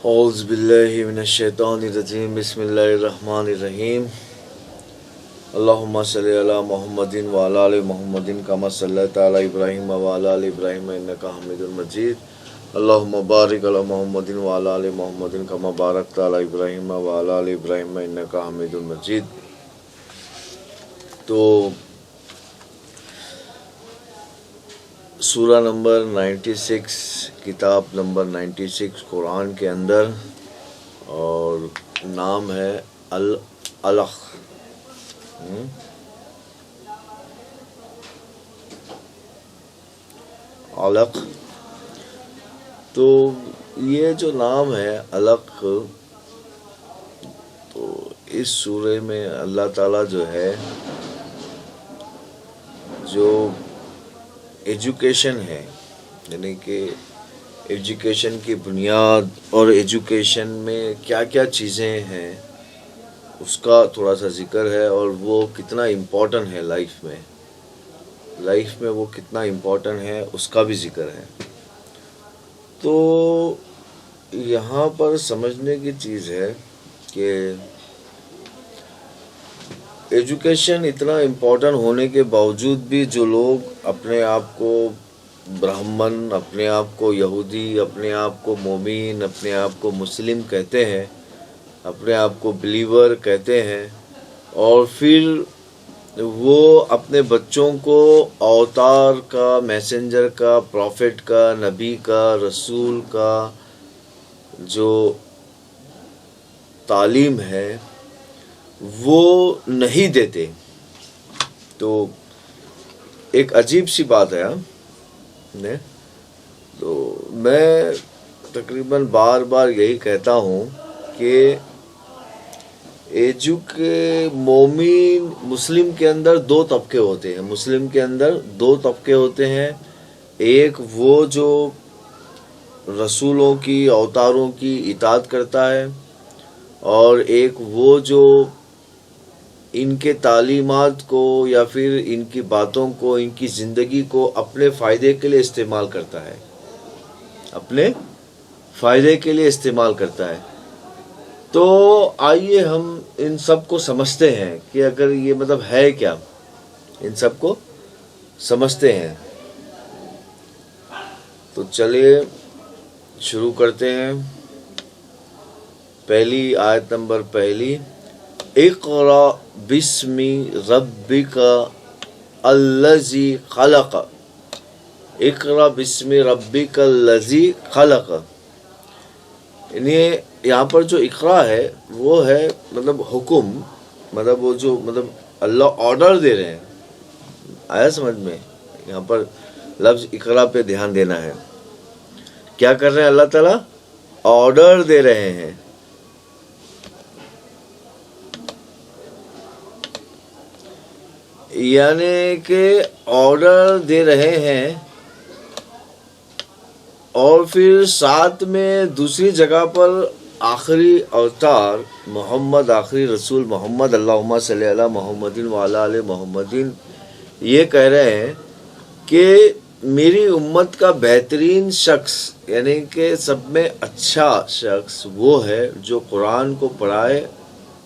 اعوذ باللہ من الشیطان الرجیم بسم اللہ الرحمن الرحیم اللہم صلی علی محمد وعلی آل محمد کما صلیت علی ابراہیم وعلی آل ابراہیم انک حمید مجید اللہم بارک علی محمد وعلی آل محمد کما بارکت علی ابراہیم وعلی آل ابراہیم انک حمید مجید۔ تو سورہ نمبر 96 کتاب نمبر 96 قرآن کے اندر، اور نام ہے العلق۔ علق، تو یہ جو نام ہے علق، تو اس سورہ میں اللہ تعالیٰ جو ہے جو ایجوکیشن ہے، یعنی کہ ایجوکیشن کی بنیاد اور ایجوکیشن میں کیا کیا چیزیں ہیں اس کا تھوڑا سا ذکر ہے، اور وہ کتنا امپورٹنٹ ہے لائف میں وہ کتنا امپورٹنٹ ہے اس کا بھی ذکر ہے۔ تو یہاں پر سمجھنے کی چیز ہے کہ ایجوکیشن اتنا امپورٹنٹ ہونے کے باوجود بھی جو لوگ اپنے آپ کو برہمن، اپنے آپ کو یہودی، اپنے آپ کو مومن، اپنے آپ کو مسلم کہتے ہیں، اپنے آپ کو بلیور کہتے ہیں، اور پھر وہ اپنے بچوں کو اوتار کا، میسنجر کا، پروفٹ کا، نبی کا، رسول کا جو تعلیم ہے وہ نہیں دیتے، تو ایک عجیب سی بات ہے۔ تو میں تقریباً بار بار یہی کہتا ہوں کہ مومن مسلم کے اندر دو طبقے ہوتے ہیں، مسلم کے اندر دو طبقے ہوتے ہیں، ایک وہ جو رسولوں کی، اوتاروں کی اطاعت کرتا ہے، اور ایک وہ جو ان کے تعلیمات کو یا پھر ان کی باتوں کو، ان کی زندگی کو اپنے فائدے کے لیے استعمال کرتا ہے، اپنے فائدے کے لیے استعمال کرتا ہے۔ تو آئیے ہم ان سب کو سمجھتے ہیں کہ اگر یہ مطلب ہے کیا، ان سب کو سمجھتے ہیں۔ تو چلیے شروع کرتے ہیں۔ پہلی آیت نمبر پہلی، اقرأ بسم ربک الذی خلق، اقرأ بسم ربک الذی خلق، یعنی یہاں پر جو اقرا ہے وہ ہے مطلب حکم، مطلب وہ جو مطلب اللہ آرڈر دے رہے ہیں۔ آیا سمجھ میں؟ یہاں پر لفظ اقرا پہ دھیان دینا ہے۔ کیا کر رہے ہیں اللہ تعالیٰ؟ آرڈر دے رہے ہیں۔ یعنی کہ آرڈر دے رہے ہیں، اور پھر ساتھ میں دوسری جگہ پر آخری اوتار محمد، آخری رسول محمد، اللہم صلی علی محمد وعلی آل محمد، یہ کہہ رہے ہیں کہ میری امت کا بہترین شخص، یعنی کہ سب میں اچھا شخص وہ ہے جو قرآن کو پڑھائے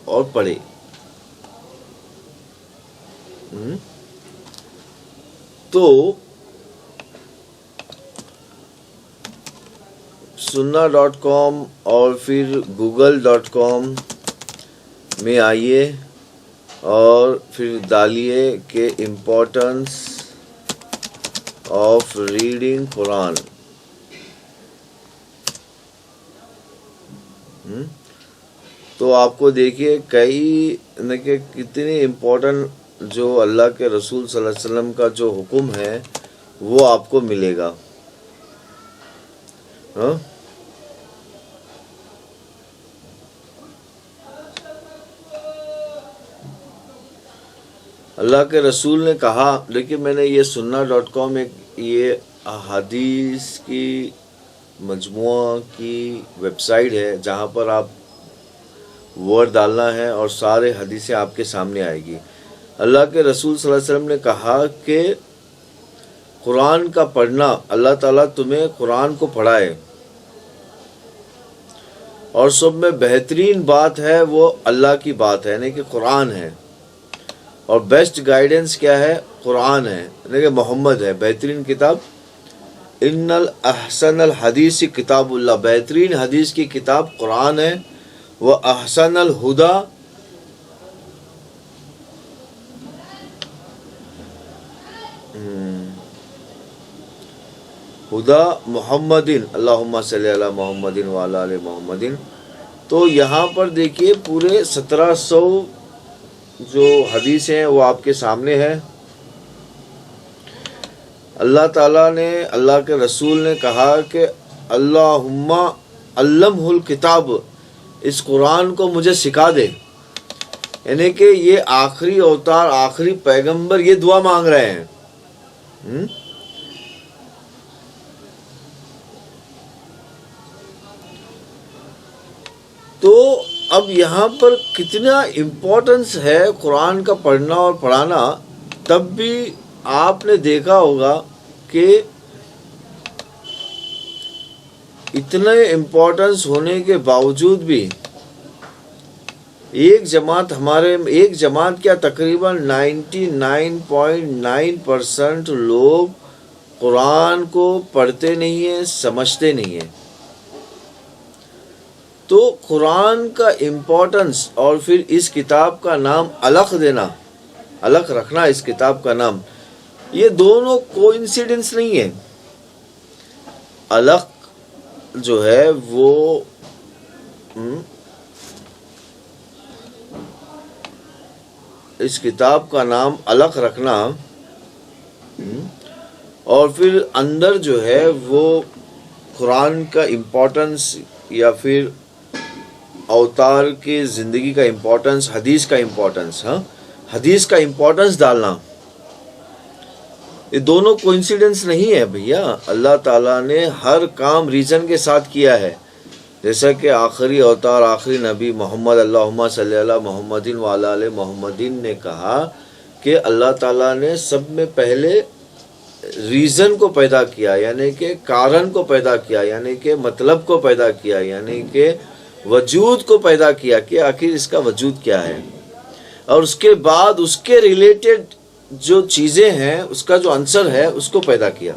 اور پڑھے۔ تو sunna.com اور پھر google.com میں آئیے اور پھر ڈالیے کہ امپورٹنس آف ریڈنگ قرآن۔ تو آپ کو دیکھیے کتنی امپورٹنٹ جو اللہ کے رسول صلی اللہ علیہ وسلم کا جو حکم ہے وہ آپ کو ملے گا۔ اللہ کے رسول نے کہا، دیکھیے میں نے یہ sunna.com یہ احادیث کی مجموعہ کی ویب سائٹ ہے جہاں پر آپ ورڈ ڈالنا ہے اور سارے حدیثیں آپ کے سامنے آئے گی۔ اللہ کے رسول صلی اللہ علیہ وسلم نے کہا کہ قرآن کا پڑھنا، اللہ تعالیٰ تمہیں قرآن کو پڑھائے اور سب میں بہترین بات ہے وہ اللہ کی بات ہے، یعنی کہ قرآن ہے، اور بیسٹ گائیڈنس کیا ہے؟ قرآن ہے، یعنی کہ محمد ہے، بہترین کتاب۔ ان الاحسن الحدیث کتاب اللہ، بہترین حدیث کی کتاب قرآن ہے۔ وہ احسن الہدا، ہدا محمدin، اللہم صلی علی محمدin وعلی آل محمدin۔ تو یہاں پر دیکھیے پورے 1700 جو حدیث ہیں وہ آپ کے سامنے ہے۔ اللہ تعالیٰ نے، اللہ کے رسول نے کہا کہ اللہم علمہ الکتاب، اس قرآن کو مجھے سکھا دے، یعنی کہ یہ آخری اوتار، آخری پیغمبر یہ دعا مانگ رہے ہیں۔ تو اب یہاں پر کتنا امپورٹنس ہے قرآن کا پڑھنا اور پڑھانا۔ تب بھی آپ نے دیکھا ہوگا کہ اتنے امپورٹنس ہونے کے باوجود بھی ایک جماعت کیا تقریباً 99.9% لوگ قرآن کو پڑھتے نہیں ہیں، سمجھتے نہیں ہیں۔ تو قرآن کا امپورٹنس اور پھر اس کتاب کا نام الگ دینا، الگ رکھنا اس کتاب کا نام، یہ دونوں کوئنسیڈنس نہیں ہے۔ الگ جو ہے وہ اس کتاب کا نام الگ رکھنا، اور پھر اندر جو ہے وہ قرآن کا امپورٹنس یا پھر اوتار کی زندگی کا امپورٹنس، حدیث کا امپورٹنس، حدیث کا امپورٹنس ڈالنا، یہ دونوں کوئنسیڈنس نہیں ہے بھیا۔ اللہ تعالیٰ نے ہر کام ریزن کے ساتھ کیا ہے، جیسا کہ آخری اوتار، آخری نبی محمد اللہم صلی علی محمدin وعلی آل محمدin نے کہا کہ اللہ تعالیٰ نے سب میں پہلے ریزن کو پیدا کیا، یعنی کہ کارن کو پیدا کیا، یعنی کہ مطلب کو پیدا کیا، یعنی کہ وجود کو پیدا کیا کہ آخر اس کا وجود کیا ہے، اور اس کے بعد اس کے ریلیٹڈ جو چیزیں ہیں، اس کا جو عنصر ہے اس کو پیدا کیا۔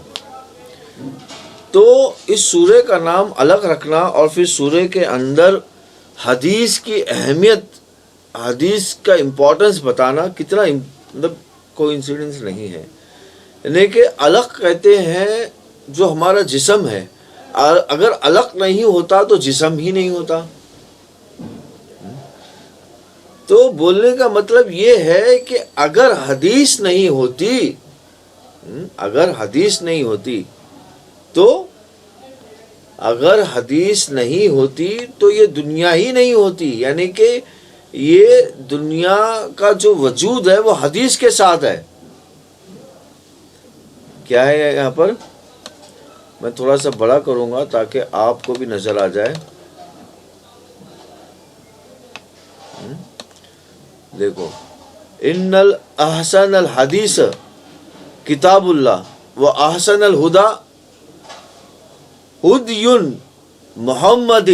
تو اس سورے کا نام الگ رکھنا اور پھر سورے کے اندر حدیث کی اہمیت، حدیث کا امپورٹنس بتانا کتنا مطلب کوئی انسیڈنس نہیں ہے۔ یعنی کہ الگ کہتے ہیں جو ہمارا جسم ہے، اگر الگ نہیں ہوتا تو جسم ہی نہیں ہوتا۔ تو بولنے کا مطلب یہ ہے کہ اگر حدیث نہیں ہوتی تو یہ دنیا ہی نہیں ہوتی، یعنی کہ یہ دنیا کا جو وجود ہے وہ حدیث کے ساتھ ہے۔ کیا ہے یہاں پر؟ میں تھوڑا سا بڑا کروں گا تاکہ آپ کو بھی نظر آ جائے۔ دیکھو، ان الاحسن الحدیث کتاب اللہ و احسن الہدا ہدی محمد،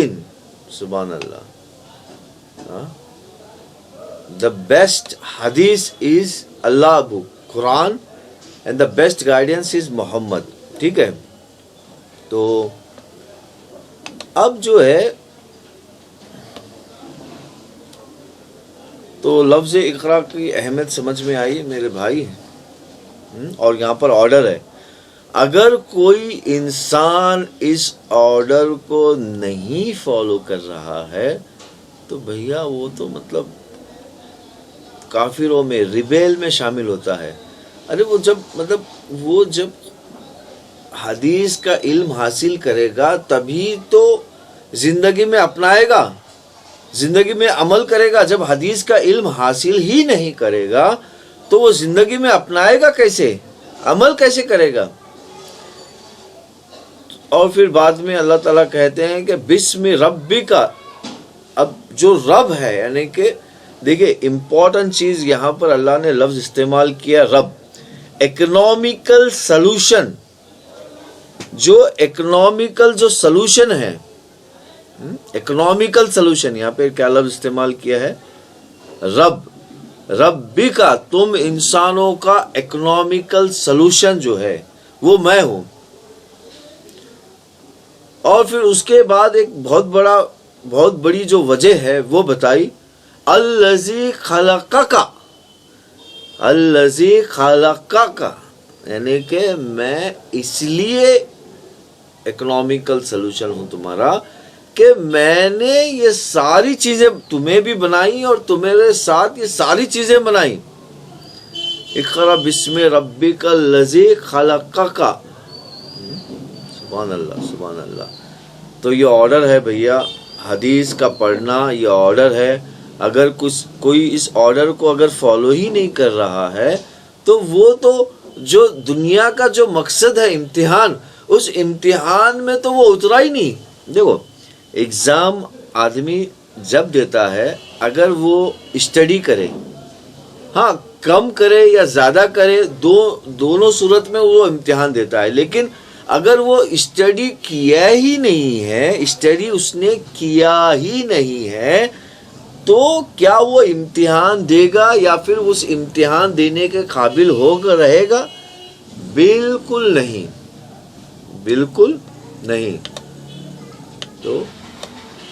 سبحان اللہ۔ The best hadith is Allah book, Quran, and the best guidance is Muhammad. ٹھیک ہے؟ تو اب جو ہے تو لفظ اقرا کی اہمیت سمجھ میں آئی میرے بھائی، اور یہاں پر آرڈر ہے۔ اگر کوئی انسان اس آرڈر کو نہیں فالو کر رہا ہے تو بھیا وہ تو مطلب کافروں میں، ریبیل میں شامل ہوتا ہے۔ ارے وہ جب حدیث کا علم حاصل کرے گا تبھی تو زندگی میں اپنائے گا، زندگی میں عمل کرے گا۔ جب حدیث کا علم حاصل ہی نہیں کرے گا تو وہ زندگی میں اپنائے گا کیسے، عمل کیسے کرے گا؟ اور پھر بعد میں اللہ تعالیٰ کہتے ہیں کہ بسم ربک، اب جو رب ہے، یعنی کہ دیکھیں امپورٹنٹ چیز یہاں پر اللہ نے لفظ استعمال کیا رب، اکنامیکل سلوشن، جو اکنامیکل جو سلوشن ہے، اکنامیکل سلوشن، یہاں پہ کیا لفظ استعمال کیا ہے؟ ربی کا، تم انسانوں کا اکنامیکل سلوشن جو ہے وہ میں ہوں. اور پھر اس کے بعد ایک بہت بڑی جو وجہ ہے وہ بتائی، الذی خلقک، الذی خلقک، یعنی کہ میں اس لیے اکنامیکل سلوشن ہوں تمہارا کہ میں نے یہ ساری چیزیں تمہیں بھی بنائی اور تمہارے ساتھ یہ ساری چیزیں بنائی. اقرأ بسم ربک الذی خلقک. سبحان اللہ، سبحان اللہ. تو یہ آرڈر ہے بھیا، حدیث کا پڑھنا یہ آرڈر ہے. اگر کوئی اس آرڈر کو اگر فالو ہی نہیں کر رہا ہے تو وہ تو جو دنیا کا جو مقصد ہے امتحان، اس امتحان میں تو وہ اترا ہی نہیں. دیکھو ایگزام آدمی جب دیتا ہے، اگر وہ اسٹڈی کرے، ہاں کم کرے یا زیادہ کرے، دونوں صورت میں وہ امتحان دیتا ہے. لیکن اگر وہ اسٹڈی کیا ہی نہیں ہے، اسٹڈی اس نے کیا ہی نہیں ہے، تو کیا وہ امتحان دے گا یا پھر اس امتحان دینے کے قابل ہو کر رہے گا؟ بالکل نہیں، بالکل نہیں. تو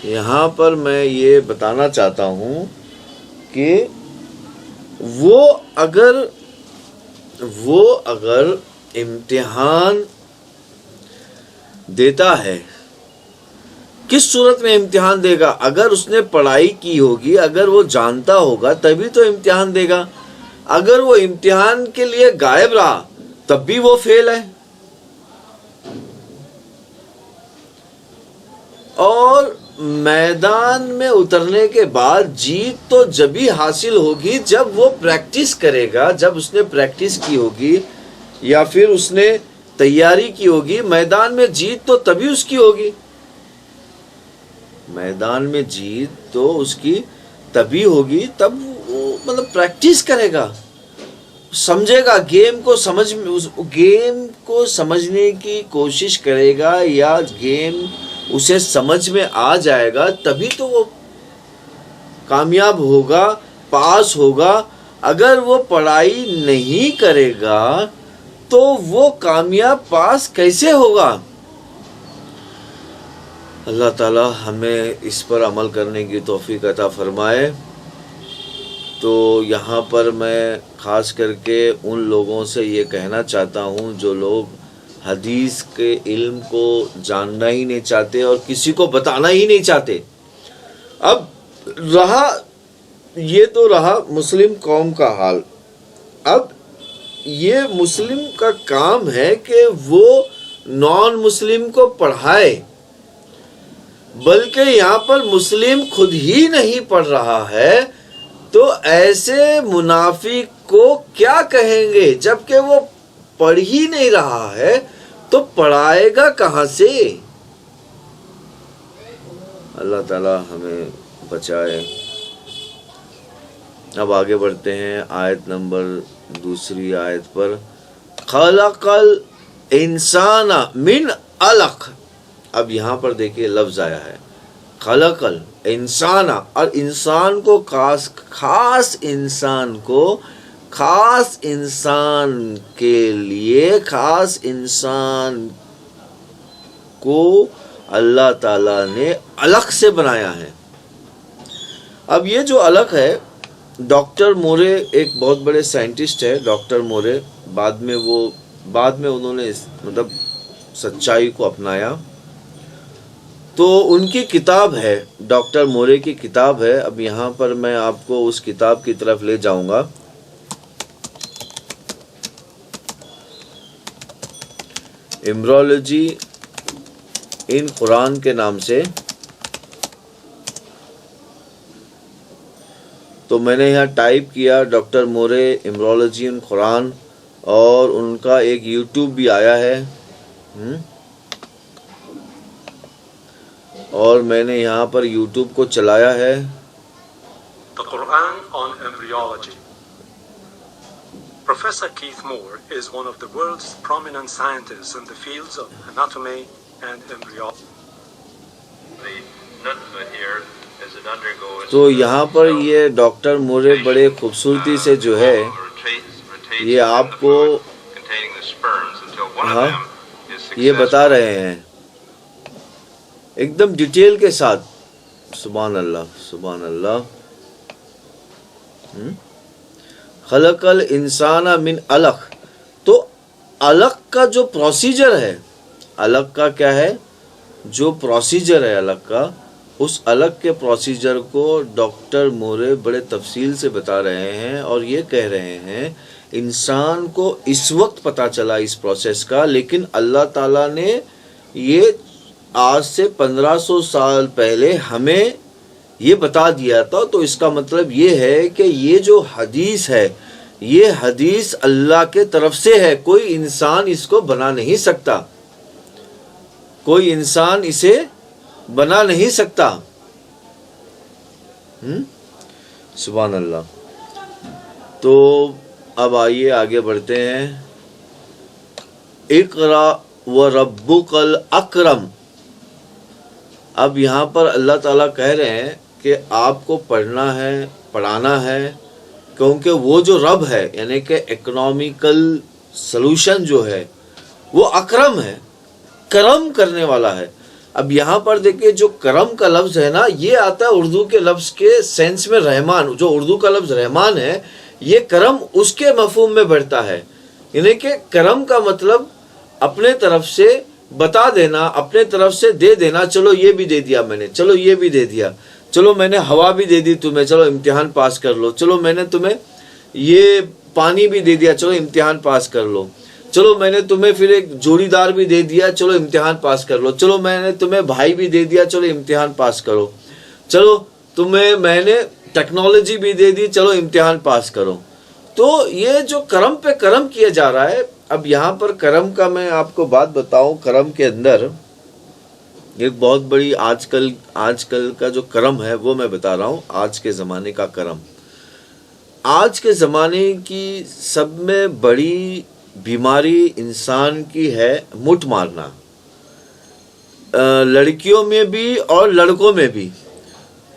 یہاں پر میں یہ بتانا چاہتا ہوں کہ وہ اگر امتحان دیتا ہے، کس صورت میں امتحان دے گا؟ اگر اس نے پڑھائی کی ہوگی، اگر وہ جانتا ہوگا تبھی تو امتحان دے گا. اگر وہ امتحان کے لیے غائب رہا تب بھی وہ فیل ہے. اور میدان میں اترنے کے بعد جیت تو جبھی حاصل ہوگی جب وہ پریکٹس کرے گا، جب اس نے پریکٹس کی ہوگی یا پھر اس نے تیاری کی ہوگی. میدان میں جیت تو تبھی اس کی ہوگی، میدان میں جیت تو اس کی تبھی ہوگی تب وہ مطلب پریکٹس کرے گا، سمجھے گا، گیم کو سمجھنے کی کوشش کرے گا، یا گیم اسے سمجھ میں آ جائے گا تبھی تو وہ کامیاب ہوگا، پاس ہوگا. اگر وہ پڑھائی نہیں کرے گا تو وہ کامیاب پاس کیسے ہوگا؟ اللہ تعالی ہمیں اس پر عمل کرنے کی توفیق عطا فرمائے. تو یہاں پر میں خاص کر کے ان لوگوں سے یہ کہنا چاہتا ہوں جو لوگ حدیث کے علم کو جاننا ہی نہیں چاہتے اور کسی کو بتانا ہی نہیں چاہتے. اب یہ تو رہا مسلم قوم کا حال. اب یہ مسلم کا کام ہے کہ وہ نان مسلم کو پڑھائے، بلکہ یہاں پر مسلم خود ہی نہیں پڑھ رہا ہے تو ایسے منافق کو کیا کہیں گے؟ جبکہ وہ پڑھ ہی نہیں رہا ہے تو پڑھائے گا کہاں سے؟ اللہ تعالی ہمیں بچائے. اب آگے بڑھتے ہیں آیت نمبر 2 آیت پر. خلق الانسان من علق. اب یہاں پر دیکھیے لفظ آیا ہے خلق الانسان، اور انسان کو خاص انسان کو، خاص انسان کے لیے، خاص انسان کو اللہ تعالیٰ نے علق سے بنایا ہے. اب یہ جو علق ہے، ڈاکٹر مورے ایک بہت بڑے سائنٹسٹ ہے، ڈاکٹر مورے، بعد میں انہوں نے مطلب سچائی کو اپنایا. تو ان کی کتاب ہے، ڈاکٹر مورے کی کتاب ہے. اب یہاں پر میں آپ کو اس کتاب کی طرف لے جاؤں گا. ایمبرولوجی ان قرآن کے نام سے. تو میں نے یہاں ٹائپ کیا ڈاکٹر مورے ایمبرولوجی ان قرآن، اور ان کا ایک یوٹیوب بھی آیا ہے. اور میں نے یہاں پر یوٹیوب کو چلایا ہے. The Quran on Embryology. Professor Keith Moore is one of the world's prominent scientists in the fields of anatomy and embryology. The تو یہاں پر یہ ڈاکٹر مورے بڑے خوبصورتی سے جو ہے یہ آپ کو ہاں یہ بتا رہے ہیں ایک دم ڈیٹیل کے ساتھ. سبحان اللہ سبحان اللہ. خلق الانسان من علق. تو علق کا جو پروسیجر ہے، علق کا کیا ہے جو پروسیجر ہے علق کا، اس علق کے پروسیجر کو ڈاکٹر مورے بڑے تفصیل سے بتا رہے ہیں اور یہ کہہ رہے ہیں انسان کو اس وقت پتہ چلا اس پروسیس کا، لیکن اللہ تعالیٰ نے یہ آج سے 1500 سال پہلے ہمیں یہ بتا دیا تھا. تو اس کا مطلب یہ ہے کہ یہ جو حدیث ہے یہ حدیث اللہ کے طرف سے ہے، کوئی انسان اس کو بنا نہیں سکتا، کوئی انسان اسے بنا نہیں سکتا. سبحان اللہ. تو اب آئیے آگے بڑھتے ہیں. اقرا وربک الاکرم. اب یہاں پر اللہ تعالیٰ کہہ رہے ہیں کہ آپ کو پڑھنا ہے، پڑھانا ہے، کیونکہ وہ جو رب ہے یعنی کہ اکنامیکل سلوشن جو ہے وہ اکرم ہے، کرم کرنے والا ہے. اب یہاں پر دیکھیں جو کرم کا لفظ ہے نا یہ آتا ہے اردو کے لفظ کے سینس میں رحمان. جو اردو کا لفظ رحمان ہے یہ کرم اس کے مفہوم میں بڑھتا ہے، یعنی کہ کرم کا مطلب اپنے طرف سے بتا دینا، اپنے طرف سے دے دینا. چلو یہ بھی دے دیا میں نے، چلو یہ بھی دے دیا، چلو میں نے ہوا بھی دے دی تمہیں، چلو امتحان پاس کر لو، چلو میں نے تمہیں یہ پانی بھی دے دیا، چلو امتحان پاس کر لو، چلو میں نے تمہیں پھر ایک جوڑی دار بھی دے دیا، چلو امتحان پاس کر لو، چلو میں نے تمہیں بھائی بھی دے دیا، چلو امتحان پاس کرو، چلو تمہیں میں نے ٹیکنالوجی بھی دے دی، چلو امتحان پاس کرو. تو یہ جو کرم پہ کرم کیا جا رہا ہے. اب یہاں پر کرم کا میں آپ کو بات بتاؤں. کرم کے اندر ایک بہت بڑی آج کل کا جو کرم ہے وہ میں بتا رہا ہوں. آج کے زمانے کا کرم، آج کے زمانے کی سب میں بڑی بیماری انسان کی ہے مٹ مارنا، لڑکیوں میں بھی اور لڑکوں میں بھی.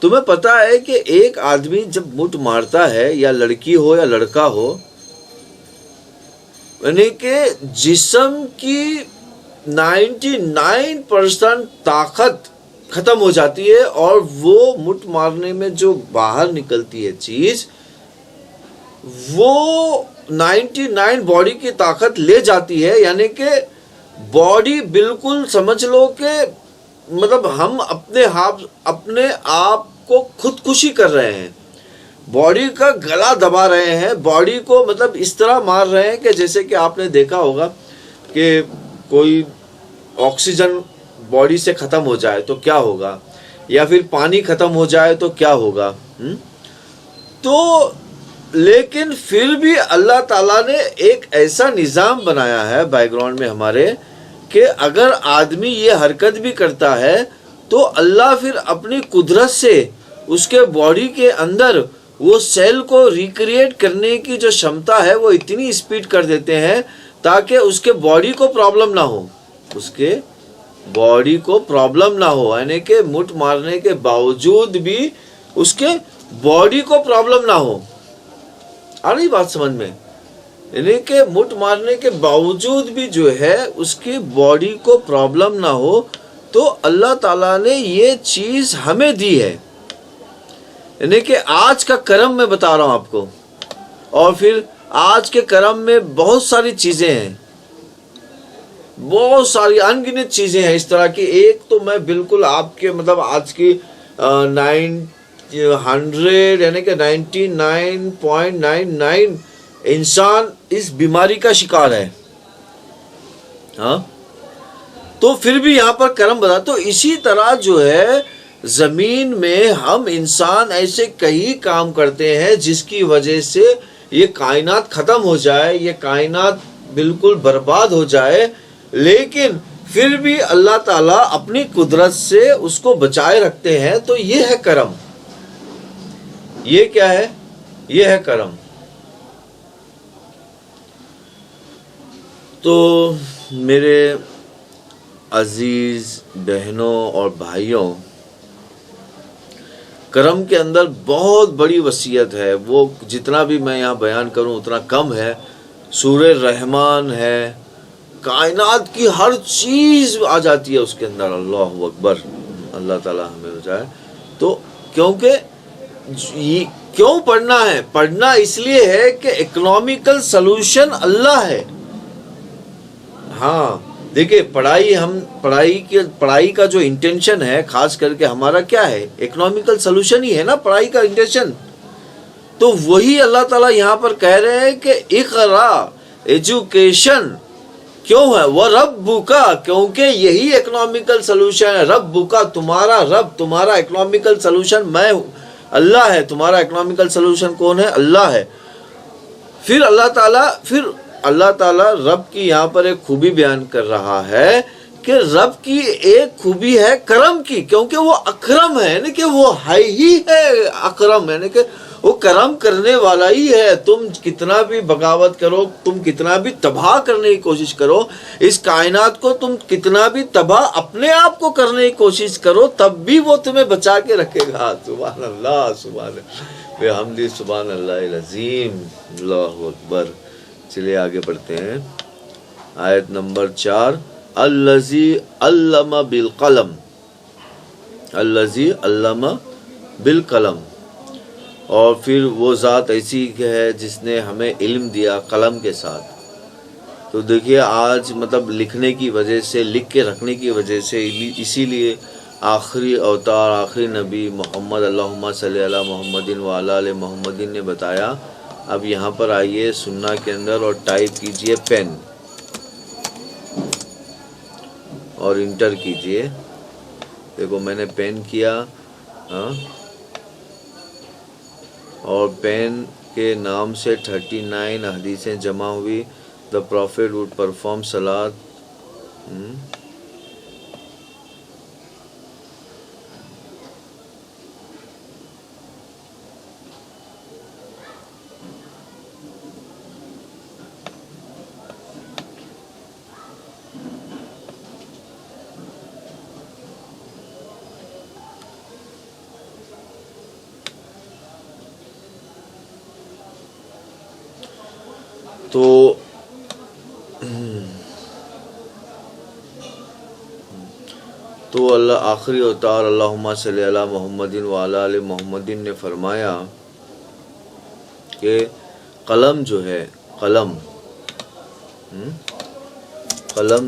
تمہیں پتا ہے کہ ایک آدمی جب مٹ مارتا ہے، یا لڑکی ہو یا لڑکا ہو، یعنی کہ جسم کی 99% طاقت ختم ہو جاتی ہے اور وہ مٹ مارنے میں جو باہر نکلتی ہے چیز وہ 99 باڈی کی طاقت لے جاتی ہے. یعنی کہ باڈی بالکل سمجھ لو کہ مطلب ہم اپنے آپ کو خودکشی کر رہے ہیں، باڈی کا گلا دبا رہے ہیں، باڈی کو مطلب اس طرح مار رہے ہیں کہ جیسے کہ آپ نے دیکھا ہوگا کہ کوئی آکسیجن باڈی سے ختم ہو جائے تو کیا ہوگا، یا پھر پانی ختم ہو جائے تو کیا ہوگا. تو لیکن پھر بھی اللہ تعالیٰ نے ایک ایسا نظام بنایا ہے بیک گراؤنڈ میں ہمارے کہ اگر آدمی یہ حرکت بھی کرتا ہے تو اللہ پھر اپنی قدرت سے اس کے باڈی کے اندر وہ سیل کو ریکریٹ کرنے کی جو شمتا ہے وہ اتنی اسپیڈ کر دیتے ہیں تاکہ اس کے باڈی کو پرابلم نہ ہو، اس کے باڈی کو پرابلم نہ ہو. یعنی کہ مٹ مارنے کے باوجود بھی اس کے باڈی کو پرابلم نہ ہو. آ رہی بات سمجھ میں؟ یعنی کہ مٹ مارنے کے باوجود بھی جو ہے اس کی باڈی کو پرابلم نہ ہو. تو اللہ تعالیٰ نے یہ چیز ہمیں دی ہے. یعنی کہ آج کا کرم میں بتا رہا ہوں آپ کو. اور پھر آج کے کرم میں بہت ساری چیزیں ہیں، بہت ساری انگنت چیزیں ہیں اس طرح کی. ایک تو میں بالکل آپ کے مطلب آج کی 100 یعنی کہ 99.99 انسان اس بیماری کا شکار ہے. ہاں تو پھر بھی یہاں پر کرم بتا. تو اسی طرح جو ہے زمین میں ہم انسان ایسے کئی کام کرتے ہیں جس کی وجہ سے یہ کائنات ختم ہو جائے، یہ کائنات بالکل برباد ہو جائے، لیکن پھر بھی اللہ تعالیٰ اپنی قدرت سے اس کو بچائے رکھتے ہیں. تو یہ ہے کرم. یہ کیا ہے؟ یہ ہے کرم. تو میرے عزیز بہنوں اور بھائیوں، کرم کے اندر بہت بڑی وصیت ہے، وہ جتنا بھی میں یہاں بیان کروں اتنا کم ہے۔ سورہ رحمان ہے، کائنات کی ہر چیز آ جاتی ہے اس کے اندر۔ اللہ اکبر، اللہ تعالی ہمیں بچائے۔ تو کیونکہ کیوں پڑھنا ہے؟ پڑھنا اس لیے ہے کہ اکنامیکل سلوشن اللہ ہے۔ ہاں دیکھیں، پڑھائی کا جو انٹینشن ہے خاص کر کے ہمارا کیا ہے؟ اکنامیکل سلوشن ہی ہے نا پڑھائی کا انٹینشن۔ تو وہی اللہ تعالیٰ یہاں پر کہہ رہے ہیں کہ اقرا، ایجوکیشن کیوں ہے؟ وہ ربک، کیونکہ یہی اکنامیکل سلوشن ہے۔ ربک، تمہارا رب، تمہارا اکنامیکل سلوشن میں ہوں، اللہ ہے۔ تمہارا اکنامیکل سلوشن کون ہے؟ اللہ ہے۔ پھر اللہ تعالیٰ رب کی یہاں پر ایک خوبی بیان کر رہا ہے کہ رب کی ایک خوبی ہے کرم کی، کیونکہ وہ اکرم ہے، یعنی کہ وہ ہی ہے اکرم، یعنی کہ وہ کرم کرنے والا ہی ہے۔ تم کتنا بھی بغاوت کرو، تم کتنا بھی تباہ کرنے کی کوشش کرو، اس کائنات کو تم کتنا بھی تباہ اپنے آپ کو کرنے کی کوشش کرو، تب بھی وہ تمہیں بچا کے رکھے گا۔ سبحان اللہ، سبحان اللہ بحمدہ، سبحان اللہ العظیم، اللہ اکبر۔ چلیے آگے پڑھتے ہیں، آیت نمبر 4۔ الذی علم بالقلم، الذی علم بالقلم، اور پھر وہ ذات ایسی ہے جس نے ہمیں علم دیا قلم کے ساتھ۔ تو دیکھیے آج مطلب لکھنے کی وجہ سے، لکھ کے رکھنے کی وجہ سے، اسی لیے آخری اوتار، آخری نبی محمد اللہم صلی علی محمد وعلی آل محمد نے بتایا۔ اب یہاں پر آئیے سننا کے اندر اور ٹائپ کیجئے پین اور انٹر کیجئے۔ دیکھو میں نے پین کیا، اور پین کے نام سے 39 حدیثیں جمع ہوئی۔ The Prophet would perform salat. تو اللہ آخری اوتار اللہم صلی علی محمد وعلی آل محمد نے فرمایا کہ قلم جو ہے، قلم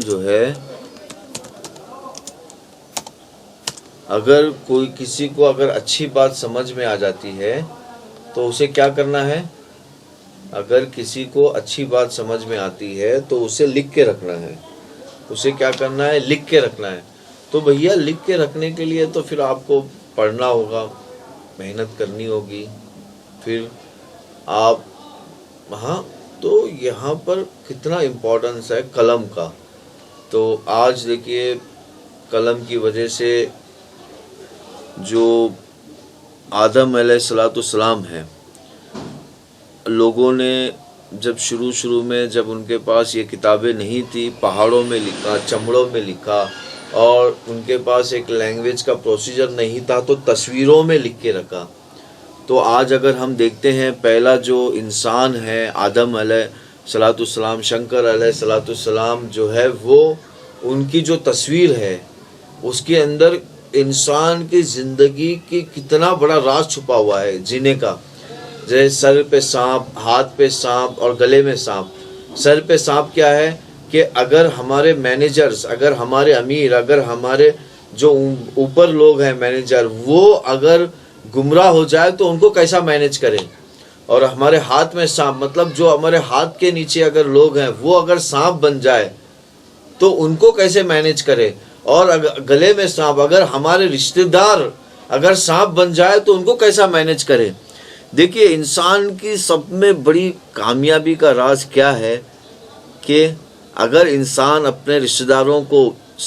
جو ہے، اگر کوئی کسی کو اگر اچھی بات سمجھ میں آ جاتی ہے تو اسے کیا کرنا ہے؟ اگر کسی کو اچھی بات سمجھ میں آتی ہے تو اسے لکھ کے رکھنا ہے۔ اسے کیا کرنا ہے؟ لکھ کے رکھنا ہے۔ تو بھیا لکھ کے رکھنے کے لیے تو پھر آپ کو پڑھنا ہوگا، محنت کرنی ہوگی، پھر آپ تو یہاں پر کتنا امپورٹنس ہے قلم کا۔ تو آج دیکھیے قلم کی وجہ سے جو آدم علیہ السلام ہے، لوگوں نے جب شروع میں جب ان کے پاس یہ کتابیں نہیں تھی، پہاڑوں میں لکھا، چمڑوں میں لکھا، اور ان کے پاس ایک لینگویج کا پروسیجر نہیں تھا تو تصویروں میں لکھ کے رکھا۔ تو آج اگر ہم دیکھتے ہیں پہلا جو انسان ہے آدم علیہ السلام، شنکر علیہ السلام جو ہے، وہ ان کی جو تصویر ہے اس کے اندر انسان کی زندگی کی کتنا بڑا راز چھپا ہوا ہے جینے کا۔ جیسے سر پہ سانپ، ہاتھ پہ سانپ اور گلے میں سانپ۔ سر پہ سانپ کیا ہے کہ اگر ہمارے مینیجرز، اگر ہمارے امیر، اگر ہمارے جو اوپر لوگ ہیں مینیجر، وہ اگر گمراہ ہو جائے تو ان کو کیسا مینیج کریں۔ اور ہمارے ہاتھ میں سانپ، مطلب جو ہمارے ہاتھ کے نیچے اگر لوگ ہیں وہ اگر سانپ بن جائے تو ان کو کیسے مینیج کرے۔ اور گلے میں سانپ، اگر ہمارے رشتہ دار اگر سانپ بن جائے تو ان کو کیسا مینیج کرے۔ دیکھیے انسان کی سب میں بڑی کامیابی کا راز کیا ہے کہ اگر انسان اپنے رشتہ داروں کو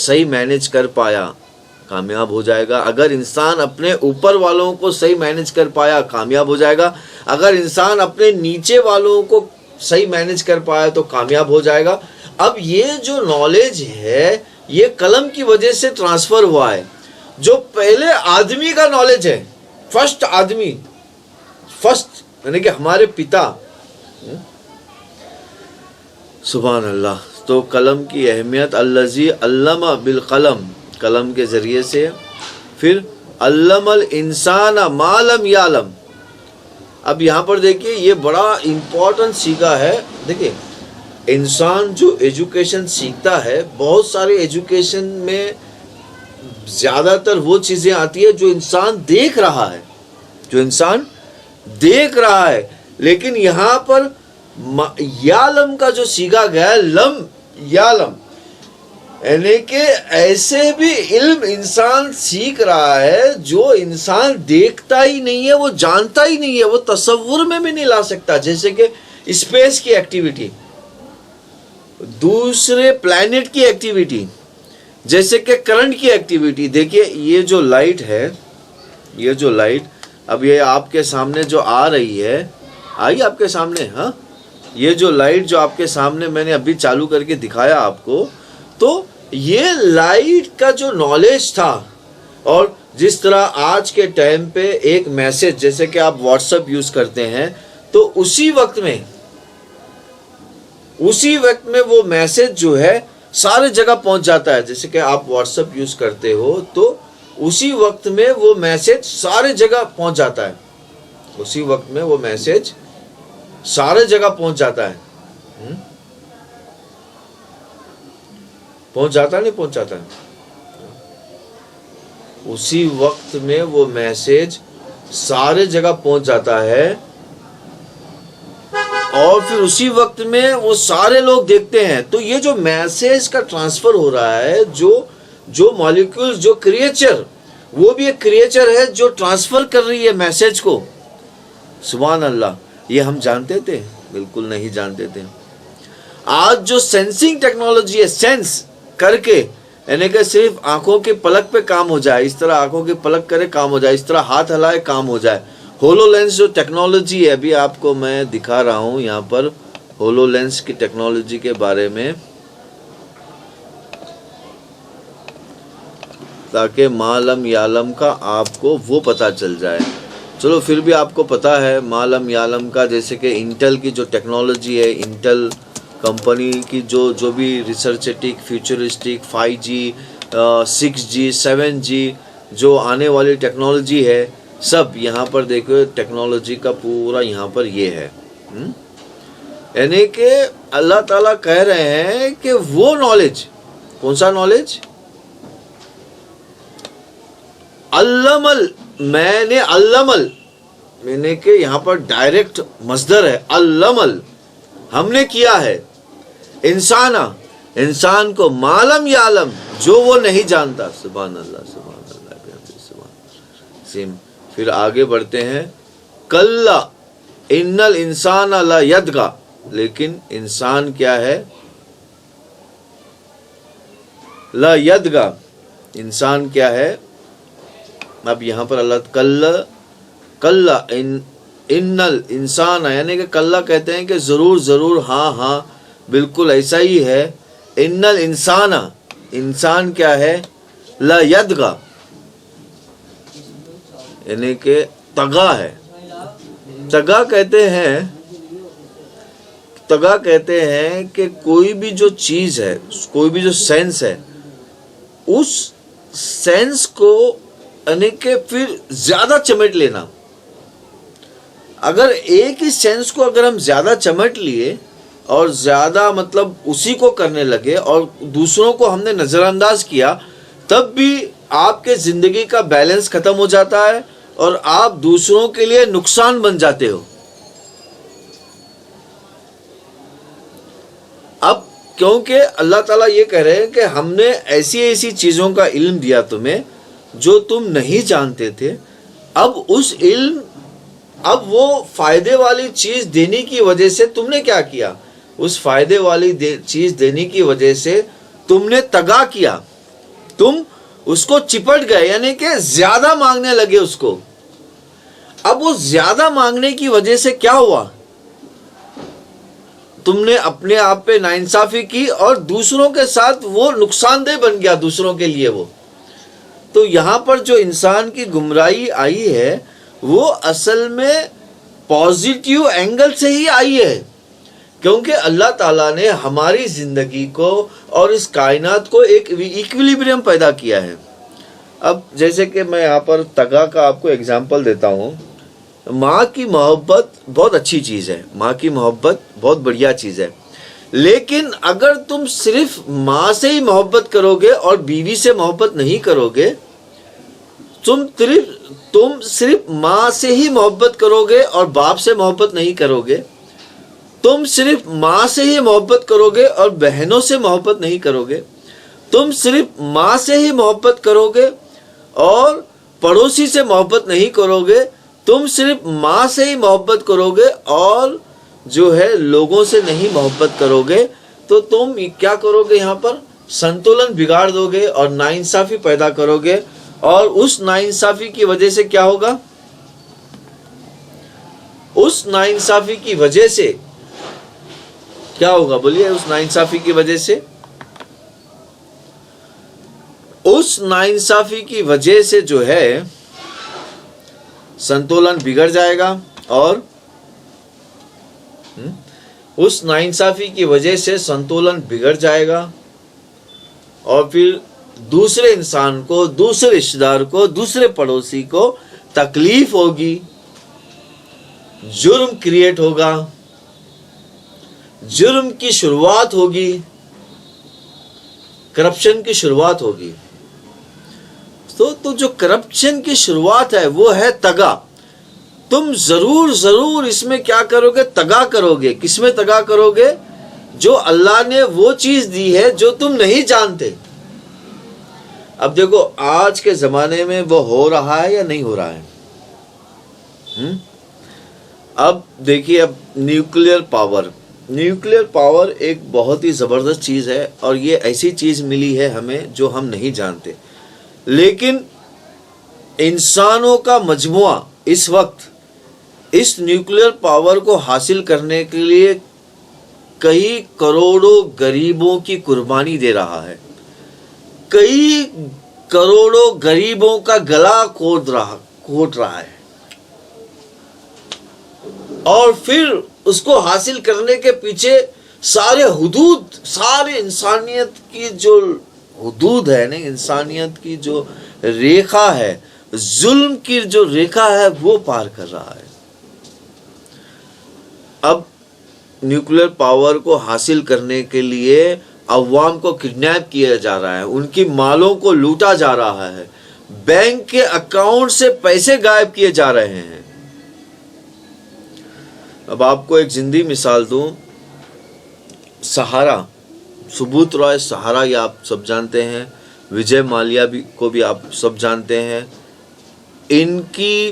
صحیح مینیج کر پایا، کامیاب ہو جائے گا۔ اگر انسان اپنے اوپر والوں کو صحیح مینیج کر پایا، کامیاب ہو جائے گا۔ اگر انسان اپنے نیچے والوں کو صحیح مینیج کر پایا تو کامیاب ہو جائے گا۔ اب یہ جو نالج ہے یہ قلم کی وجہ سے ٹرانسفر ہوا ہے۔ جو پہلے آدمی کا نالج ہے، فرسٹ آدمی، فرسٹ یعنی کہ ہمارے پتا. سبحان اللہ. تو قلم کی اہمیت، الذی علم بالقلم، قلم کے ذریعے سے. پھر علم الانسان ما لم یعلم. اب یہاں پر دیکھیے یہ بڑا امپورٹنٹ سیکھا ہے. دیکھیے انسان جو ایجوکیشن سیکھتا ہے، بہت سارے ایجوکیشن میں زیادہ تر وہ چیزیں آتی ہے جو انسان دیکھ رہا ہے، جو انسان دیکھ رہا ہے. لیکن یہاں پر یعلم کا جو سیکھا گیا ہے، لم یعلم، یعنی کہ ایسے بھی علم انسان سیکھ رہا ہے جو انسان دیکھتا ہی نہیں ہے، وہ جانتا ہی نہیں ہے، وہ تصور میں بھی نہیں لا سکتا. جیسے کہ اسپیس کی ایکٹیویٹی، دوسرے پلانٹ کی ایکٹیویٹی، جیسے کہ کرنٹ کی ایکٹیویٹی. دیکھیے یہ جو لائٹ ہے، یہ جو لائٹ اب یہ آپ کے سامنے جو آ رہی ہے، آئی آپ کے سامنے، ہاں یہ جو لائٹ جو آپ کے سامنے میں نے ابھی چالو کر کے دکھایا آپ کو، تو یہ لائٹ کا جو نالج تھا، اور جس طرح آج کے ٹائم پہ ایک میسج، جیسے کہ آپ واٹس ایپ یوز کرتے ہیں، تو اسی وقت میں وہ میسج جو ہے سارے جگہ پہنچ جاتا ہے. جیسے کہ آپ واٹس ایپ یوز کرتے ہو تو اسی وقت میں وہ میسج سارے جگہ پہنچ جاتا ہے، اسی وقت میں وہ میسج سارے جگہ پہنچ جاتا ہے. پہنچ جاتا ہے نہیں پہنچ جاتا ہے، اسی وقت میں وہ میسج سارے جگہ پہنچ جاتا ہے، اور پھر اسی وقت میں وہ سارے لوگ دیکھتے ہیں. تو یہ جو میسج کا ٹرانسفر ہو رہا ہے، جو مالیکول، جو کریچر، وہ بھی ایک کریچر ہے جو ٹرانسفر کر رہی ہے میسج کو. سبحان اللہ. یہ ہم جانتے تھے؟ بالکل نہیں جانتے تھے. آج جو سینسنگ ٹیکنالوجی ہے، سینس کر کے، یعنی کہ صرف آنکھوں کے پلک پہ کام ہو جائے، اس طرح آنکھوں کے پلک کرے کام ہو جائے، اس طرح ہاتھ ہلائے کام ہو جائے. ہولو لینس جو ٹیکنالوجی ہے، ابھی آپ کو میں دکھا رہا ہوں یہاں پر ہولو لینس کی ٹیکنالوجی کے بارے میں، تاکہ ما لم یعلم کا آپ کو وہ پتہ چل جائے. چلو پھر بھی آپ کو پتا ہے ما لم یعلم کا. جیسے کہ انٹل کی جو ٹیکنالوجی ہے، انٹل کمپنی کی جو بھی ریسرچیٹک، فیوچرسٹک، 5G، 6G، 7G جو آنے والی ٹیکنالوجی ہے، سب یہاں پر دیکھو ٹیکنالوجی کا پورا یہاں پر یہ ہے. یعنی کہ اللہ تعالیٰ کہہ رہے ہیں کہ وہ نالج، کون سا نالج؟ میں نے کہ یہاں پر ڈائریکٹ مصدر ہے، علمل، ہم نے کیا ہے انسان کو معلوم یعلم، جو وہ نہیں جانتا. سبحان اللہ، سبحان اللہ، سبحان. پھر آگے بڑھتے ہیں. کلا ان الانسان لا یطغی، لیکن انسان کیا ہے؟ لا یطغی، انسان کیا ہے؟ اب یہاں پر اللہ کلا ان الانسان، یعنی کہ کلا کہتے ہیں کہ ضرور، ہاں بالکل ایسا ہی ہے. ان الانسان، انسان کیا ہے؟ لا یطغی، یعنی کہ طغا ہے. طغا کہتے ہیں کہ کوئی بھی جو چیز ہے، کوئی بھی جو سینس ہے، اس سینس کو یعنی کہ پھر زیادہ چمٹ لینا. اگر ایک ہی سینس کو اگر ہم زیادہ چمٹ لیے اور زیادہ مطلب اسی کو کرنے لگے اور دوسروں کو ہم نے نظر انداز کیا، تب بھی آپ کے زندگی کا بیلنس ختم ہو جاتا ہے اور آپ دوسروں کے لیے نقصان بن جاتے ہو. اب کیونکہ اللہ تعالیٰ یہ کہہ رہے ہیں کہ ہم نے ایسی چیزوں کا علم دیا تمہیں جو تم نہیں جانتے تھے. اب وہ فائدے والی چیز دینے کی وجہ سے تم نے کیا کیا؟ اس فائدے والی چیز دینے کی وجہ سے تم نے طغا کیا، تم اس کو چپٹ گئے، یعنی کہ زیادہ مانگنے لگے اس کو. اب وہ زیادہ مانگنے کی وجہ سے کیا ہوا؟ تم نے اپنے آپ پہ ناانصافی کی اور دوسروں کے ساتھ وہ نقصان دہ بن گیا دوسروں کے لیے وہ. تو یہاں پر جو انسان کی گمراہی آئی ہے وہ اصل میں پازیٹیو اینگل سے ہی آئی ہے، کیونکہ اللہ تعالیٰ نے ہماری زندگی کو اور اس کائنات کو ایک ایکویلیبریم پیدا کیا ہے۔ اب جیسے کہ میں یہاں پر تگا کا آپ کو ایگزامپل دیتا ہوں، ماں کی محبت بہت اچھی چیز ہے، ماں کی محبت بہت بڑھیا چیز ہے، لیکن اگر تم صرف ماں سے ہی محبت کرو گے اور بیوی سے محبت نہیں کرو گے، تم صرف ماں سے ہی محبت کرو گے اور باپ سے محبت نہیں کرو گے، تم صرف ماں سے ہی محبت کرو گے اور بہنوں سے محبت نہیں کرو گے، تم صرف ماں سے ہی محبت کرو گے اور پڑوسی سے محبت نہیں کرو گے، تم صرف ماں سے ہی محبت کرو گے اور جو ہے لوگوں سے نہیں محبت کرو گے، تو تم کیا کرو گے؟ یہاں پر سنتولن بگاڑ دو گے اور ناانصافی پیدا کرو گے، اور اس ناانصافی کی وجہ سے کیا ہوگا؟ اس ناانصافی کی وجہ سے کیا ہوگا؟ بولیے، اس ناانصافی کی وجہ سے، اس ناانصافی کی وجہ سے جو ہے سنتولن بگڑ جائے گا، اور اس ناانصافی کی وجہ سے سنتولن بگڑ جائے گا، اور پھر دوسرے انسان کو، دوسرے رشتہ دار کو، دوسرے پڑوسی کو تکلیف ہوگی، جرم کریٹ ہوگا، جرم کی شروعات ہوگی، کرپشن کی شروعات ہوگی۔ تو جو کرپشن کی شروعات ہے وہ ہے تگا۔ تم ضرور اس میں کیا کرو گے؟ تگا کرو گے۔ کس میں تگا کرو گے؟ جو اللہ نے وہ چیز دی ہے جو تم نہیں جانتے۔ اب دیکھو آج کے زمانے میں وہ ہو رہا ہے یا نہیں ہو رہا ہے؟ اب دیکھیے، اب نیوکلیئر پاور ایک بہت ہی زبردست چیز ہے، اور یہ ایسی چیز ملی ہے ہمیں جو ہم نہیں جانتے، لیکن انسانوں کا مجموعہ اس وقت اس نیوکلیئر پاور کو حاصل کرنے کے لیے کئی کروڑوں غریبوں کی قربانی دے رہا ہے، کئی کروڑوں غریبوں کا گلا کوٹ رہا ہے، اور پھر اس کو حاصل کرنے کے پیچھے سارے انسانیت کی جو حدود ہے نا، انسانیت کی جو ریکھا ہے، ظلم کی جو ریکھا ہے، وہ پار کر رہا ہے۔ اب نیوکلیئر پاور کو حاصل کرنے کے لیے عوام کو کڈنیپ کیا جا رہا ہے، ان کی مالوں کو لوٹا جا رہا ہے، بینک کے اکاؤنٹ سے پیسے غائب کیے جا رہے ہیں۔ اب آپ کو ایک زندی مثال دوں، سہارا، سبوت رائے سہارا، یہ آپ سب جانتے ہیں، وجے مالیا کو بھی آپ سب جانتے ہیں۔ ان کی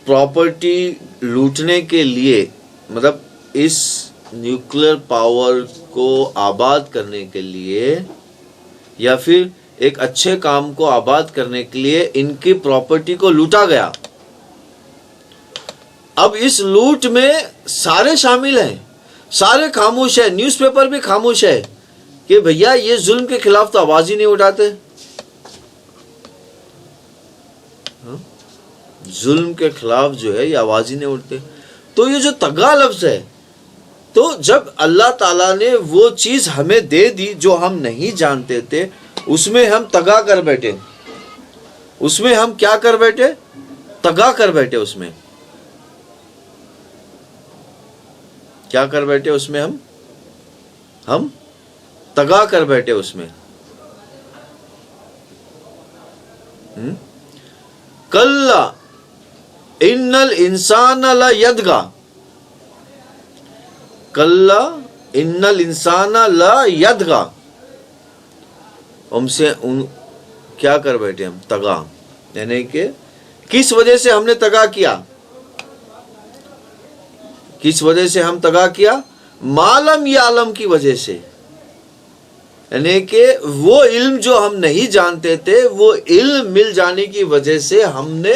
پراپرٹی لوٹنے کے لیے، مطلب اس نیوکلیئر پاور کو آباد کرنے کے لیے یا پھر ایک اچھے کام کو آباد کرنے کے لیے ان کی پراپرٹی کو لوٹا گیا۔ اب اس لوٹ میں سارے شامل ہیں، سارے خاموش ہیں، نیوز پیپر بھی خاموش ہے کہ بھیا یہ ظلم کے خلاف تو آواز ہی نہیں اٹھاتے، ظلم کے خلاف جو ہے یہ آواز ہی نہیں اٹھتے۔ تو یہ جو تگا لفظ ہے، تو جب اللہ تعالیٰ نے وہ چیز ہمیں دے دی جو ہم نہیں جانتے تھے، اس میں ہم تگا کر بیٹھے، اس میں ہم کیا کر بیٹھے؟ تگا کر بیٹھے۔ اس میں کیا کر بیٹھے؟ اس میں ہم تگا کر بیٹھے اس میں۔ کلا ان الانسان لیطغی، کلا ان الانسان لیطغی، ہم سے کیا کر بیٹھے؟ ہم تگا، یعنی کہ کس وجہ سے ہم نے تگا کیا؟ کس وجہ سے ہم تگا کیا؟ معلم یعلم کی وجہ سے، یعنی کہ وہ علم جو ہم نہیں جانتے تھے، وہ علم مل جانے کی وجہ سے ہم نے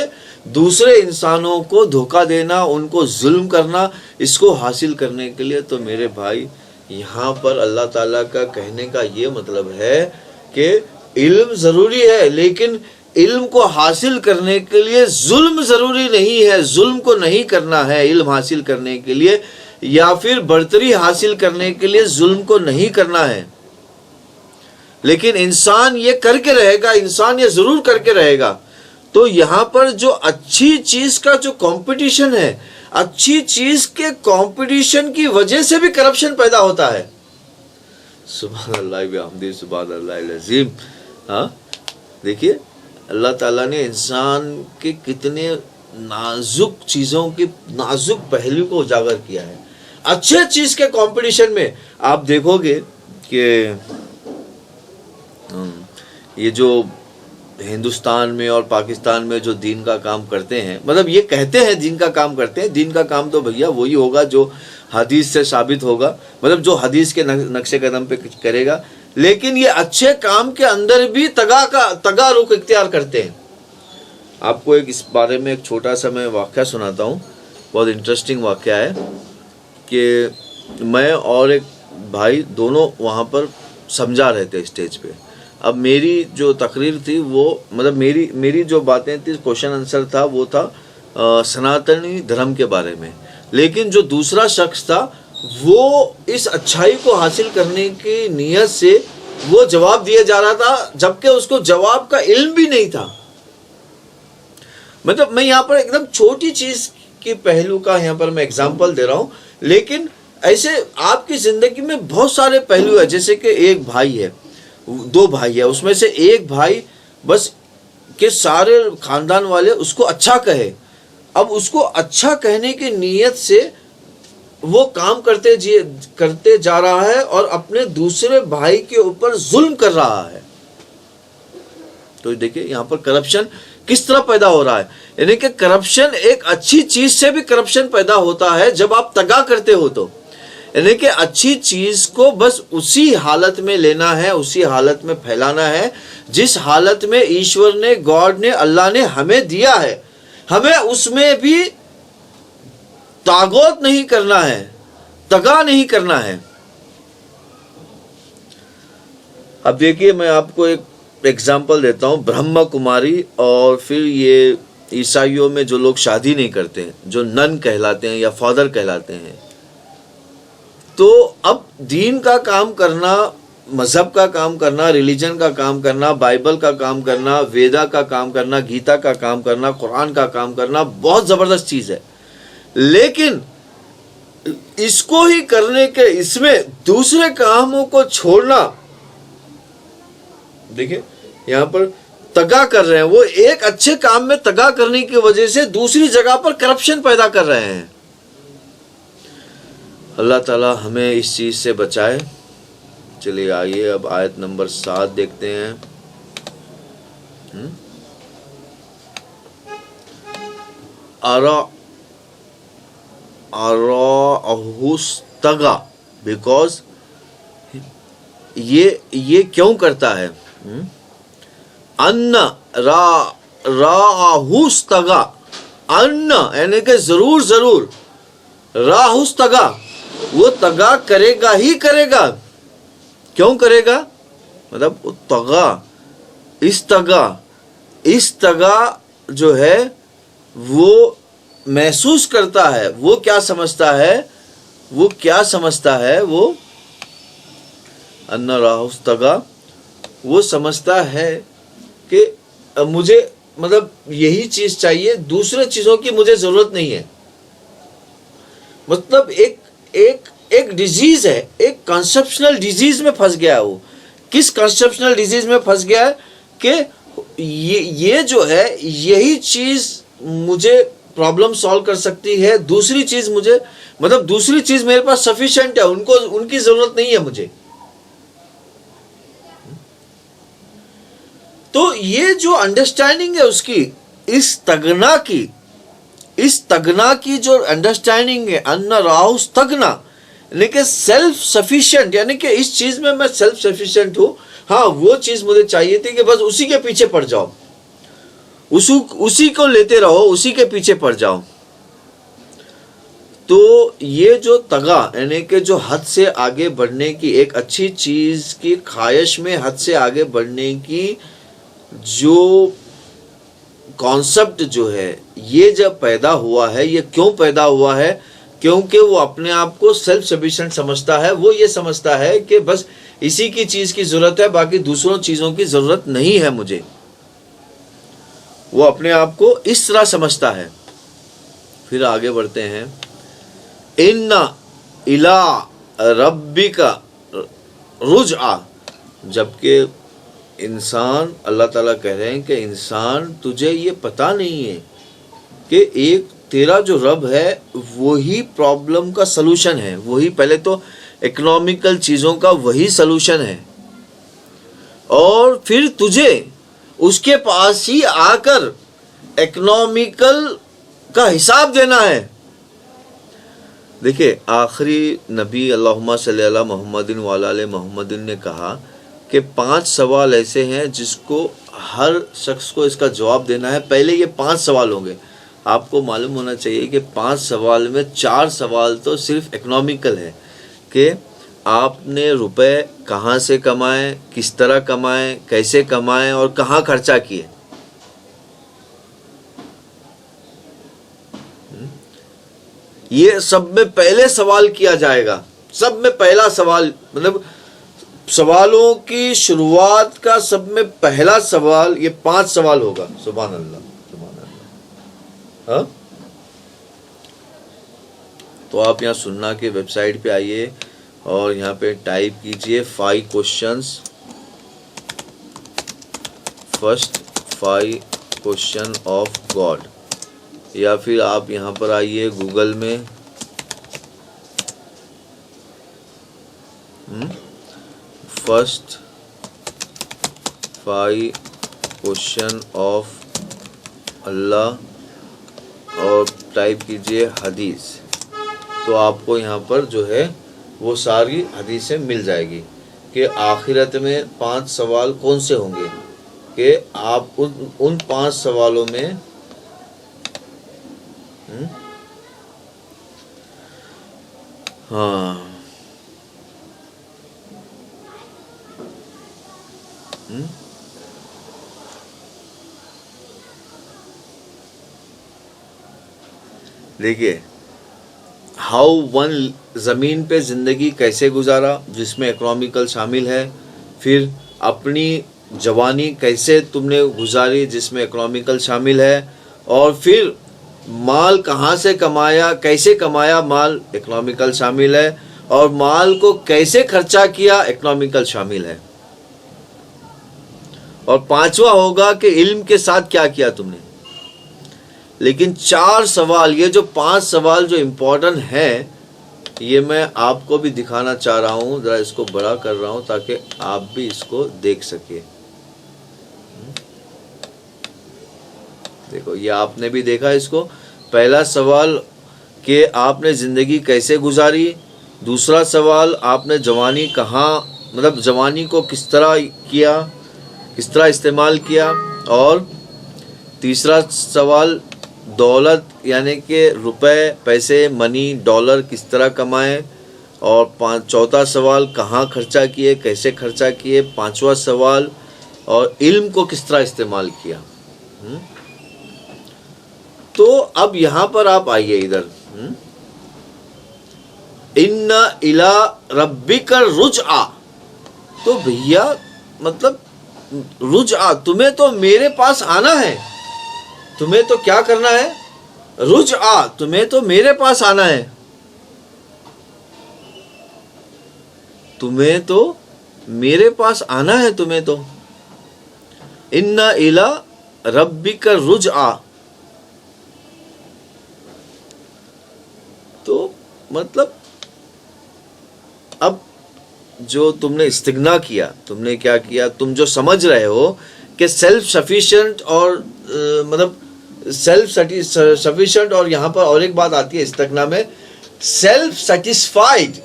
دوسرے انسانوں کو دھوکہ دینا، ان کو ظلم کرنا، اس کو حاصل کرنے کے لیے۔ تو میرے بھائی، یہاں پر اللہ تعالیٰ کا کہنے کا یہ مطلب ہے کہ علم ضروری ہے، لیکن علم کو حاصل کرنے کے لیے ظلم ضروری نہیں ہے، ظلم کو نہیں کرنا ہے علم حاصل کرنے کے لیے، یا پھر برتری حاصل کرنے کے لیے ظلم کو نہیں کرنا ہے، لیکن انسان یہ کر کے رہے گا، انسان یہ ضرور کر کے رہے گا۔ تو یہاں پر جو اچھی چیز کا جو کمپٹیشن ہے، اچھی چیز کے کمپٹیشن کی وجہ سے بھی کرپشن پیدا ہوتا ہے۔ سبحان اللہ بحمدہ، سبحان اللہ العظیم۔ ہاں دیکھیے اللہ تعالیٰ نے انسان کے کتنے نازک چیزوں کے نازک پہلو کو اجاگر کیا ہے۔ اچھے چیز کے کمپٹیشن میں آپ دیکھو گے کہ یہ جو ہندوستان میں اور پاکستان میں جو دین کا کام کرتے ہیں، مطلب یہ کہتے ہیں دین کا کام کرتے ہیں، دین کا کام تو بھیا وہی ہوگا جو حدیث سے ثابت ہوگا، مطلب جو حدیث کے نقش قدم پہ کرے گا، لیکن یہ اچھے کام کے اندر بھی تگا رخ اختیار کرتے ہیں۔ آپ کو اس بارے میں ایک چھوٹا سا میں واقعہ سناتا ہوں، بہت انٹرسٹنگ واقعہ ہے کہ میں اور ایک بھائی دونوں وہاں پر سمجھا رہے تھے اسٹیج پہ۔ اب میری جو تقریر تھی وہ مطلب میری جو باتیں تھی، کوشچن آنسر تھا، وہ تھا سناتنی دھرم کے بارے میں، لیکن جو دوسرا شخص تھا وہ اس اچھائی کو حاصل کرنے کی نیت سے وہ جواب دیا جا رہا تھا، جبکہ اس کو جواب کا علم بھی نہیں تھا۔ مطلب میں یہاں پر ایک دم چھوٹی چیز کی پہلو کا یہاں پر میں اگزامپل دے رہا ہوں، لیکن ایسے آپ کی زندگی میں بہت سارے پہلو ہیں۔ جیسے کہ ایک بھائی ہے، دو بھائی ہے، اس میں سے ایک بھائی بس کہ سارے خاندان والے اس کو اچھا کہے، اب اس کو اچھا کہنے کی نیت سے وہ کام کرتے جا رہا ہے اور اپنے دوسرے بھائی کے اوپر ظلم کر رہا ہے۔ تو دیکھیں یہاں پر کرپشن کس طرح پیدا ہو رہا ہے، یعنی کہ کرپشن ایک اچھی چیز سے بھی کرپشن پیدا ہوتا ہے جب آپ تگا کرتے ہو تو، یعنی کہ اچھی چیز کو بس اسی حالت میں لینا ہے، اسی حالت میں پھیلانا ہے جس حالت میں ایشور نے، گاڈ نے، اللہ نے ہمیں دیا ہے۔ ہمیں اس میں بھی طاغوت نہیں کرنا ہے، تگا نہیں کرنا ہے۔ اب دیکھیے میں آپ کو ایک ایگزامپل دیتا ہوں، برہما کماری اور پھر یہ عیسائیوں میں جو لوگ شادی نہیں کرتے ہیں، جو نن کہلاتے ہیں یا فادر کہلاتے ہیں، تو اب دین کا کام کرنا، مذہب کا کام کرنا، ریلیجن کا کام کرنا، بائبل کا کام کرنا، ویدا کا کام کرنا، گیتا کا کام کرنا، قرآن کا کام کرنا بہت زبردست چیز ہے، لیکن اس کو ہی کرنے کے اس میں دوسرے کاموں کو چھوڑنا، دیکھیں یہاں پر تگا کر رہے ہیں، وہ ایک اچھے کام میں تگا کرنے کی وجہ سے دوسری جگہ پر کرپشن پیدا کر رہے ہیں۔ اللہ تعالی ہمیں اس چیز سے بچائے۔ چلیے آئیے اب آیت نمبر 7 دیکھتے ہیں۔ اراہستگا، بیکاز یہ کیوں کرتا ہے؟ ان راہستگا، ان یعنی کہ ضرور راہستگا، وہ تگا کرے گا ہی کرے گا۔ کیوں کرے گا؟ مطلب تگا، اس تگا جو ہے وہ محسوس کرتا ہے، وہ کیا سمجھتا ہے، وہ ان راہستگا، وہ سمجھتا ہے کہ مجھے مطلب یہی چیز چاہیے، دوسرے چیزوں کی مجھے ضرورت نہیں ہے۔ مطلب ایک ڈیزیز ہے، ایک کنسپشنل ڈیزیز میں پھنس گیا ہے۔ وہ کس کنسپشنل ڈیزیز میں پھنس گیا ہے کہ یہ جو ہے یہی چیز مجھے پرابلم سالو کر سکتی ہے، دوسری چیز مجھے مطلب دوسری چیز میرے پاس سفیشینٹ ہے، ان کی ضرورت نہیں ہے مجھے۔ تو یہ جو انڈرسٹینڈنگ ہے اس کی، اس تگنا کی جو انڈرسٹینڈنگ ہے، ان راہستگنا، یعنی کہ سیلف سفیشینٹ، یعنی کہ اس چیز میں سیلف سفیشینٹ ہوں، ہاں وہ چیز مجھے چاہیے تھی کہ بس اسی کے پیچھے پڑ جاؤ، اسی کو لیتے رہو، اسی کے پیچھے پڑ جاؤ۔ تو یہ جو تگا یعنی کہ جو حد سے آگے بڑھنے کی، ایک اچھی چیز کی خواہش میں حد سے آگے بڑھنے کی جو کانسیپٹ جو ہے یہ جب پیدا ہوا ہے، یہ کیوں پیدا ہوا ہے؟ کیونکہ وہ اپنے آپ کو سیلف سفیشینٹ سمجھتا ہے. وہ یہ سمجھتا ہے کہ بس اسی کی چیز کی ضرورت ہے، باقی دوسروں چیزوں کی ضرورت نہیں ہے مجھے. وہ اپنے آپ کو اس طرح سمجھتا ہے. پھر آگے بڑھتے ہیں. ان الی ربک رجعا، جبکہ انسان، اللہ تعالیٰ کہہ رہے ہیں کہ انسان تجھے یہ پتہ نہیں ہے کہ ایک تیرا جو رب ہے وہی پرابلم کا سلوشن ہے، وہی پہلے تو اکنامیکل چیزوں کا وہی سلوشن ہے، اور پھر تجھے اس کے پاس ہی آ کر اکنامیکل کا حساب دینا ہے. دیکھیں آخری نبی اللہم صلی اللہ محمد وعلی آل محمد نے کہا کہ 5 سوال ایسے ہیں جس کو ہر شخص کو اس کا جواب دینا ہے. پہلے یہ 5 سوال ہوں گے. آپ کو معلوم ہونا چاہیے کہ 5 سوال میں 4 سوال تو صرف اکنامیکل ہے کہ آپ نے روپے کہاں سے کمائے، کس طرح کمائے، کیسے کمائے اور کہاں خرچہ کیے. یہ سب میں پہلے سوال کیا جائے گا. سب میں پہلا سوال، مطلب سوالوں کی شروعات کا سب میں پہلا سوال یہ 5 سوال ہوگا. سبحان اللہ، سبحان اللہ. ہاں تو آپ یہاں سننا کے ویب سائٹ پہ آئیے اور یہاں پہ ٹائپ کیجئے 5 questions، first 5 question of God, یا پھر آپ یہاں پر آئیے گوگل میں فرسٹ 5 question آف اللہ اور ٹائپ کیجئے حدیث. تو آپ کو یہاں پر جو ہے وہ ساری حدیثیں مل جائے گی کہ آخرت میں 5 سوال کون سے ہوں گے، کہ آپ ان 5 سوالوں میں ہاں دیکھیے ہاؤ ون، زمین پہ زندگی کیسے گزارا جس میں اکنامیکل شامل ہے. پھر اپنی جوانی کیسے تم نے گزاری جس میں اکنامیکل شامل ہے. اور پھر مال کہاں سے کمایا، کیسے کمایا مال، اکنامیکل شامل ہے. اور مال کو کیسے خرچہ کیا، اکنامیکل شامل ہے. اور 5واں ہوگا کہ علم کے ساتھ کیا کیا تم نے. لیکن 4 سوال، یہ جو 5 سوال جو امپورٹنٹ ہیں، یہ میں آپ کو بھی دکھانا چاہ رہا ہوں. ذرا اس کو بڑا کر رہا ہوں تاکہ آپ بھی اس کو دیکھ سکے. دیکھو یہ آپ نے بھی دیکھا اس کو. پہلا سوال کہ آپ نے زندگی کیسے گزاری. دوسرا سوال آپ نے جوانی کہاں، مطلب جوانی کو کس طرح کیا، کس طرح استعمال کیا. اور تیسرا سوال دولت یعنی کہ روپے، پیسے، منی، ڈالر کس طرح کمائے. اور چوتھا سوال کہاں خرچہ کیے، کیسے خرچہ کیے. 5واں سوال اور علم کو کس طرح استعمال کیا. تو اب یہاں پر آپ آئیے ادھر. ان الی ربک رجعا، تو بھیا مطلب رجعا، تمہیں تو میرے پاس آنا ہے. تمہیں تو کیا کرنا ہے، رجعا، تمہیں تو میرے پاس آنا ہے. تمہیں تو میرے پاس آنا ہے. تمہیں تو ان الی ربک رجعا. تو مطلب اب جو تم نے استغنا کیا، تم نے کیا کیا، تم جو سمجھ رہے ہو کہ سیلف سفیشینٹ اور مطلب سیلف سفیشینٹ، اور یہاں پر اور ایک بات آتی ہے استغنا میں، سیلف سیٹسفائیڈ.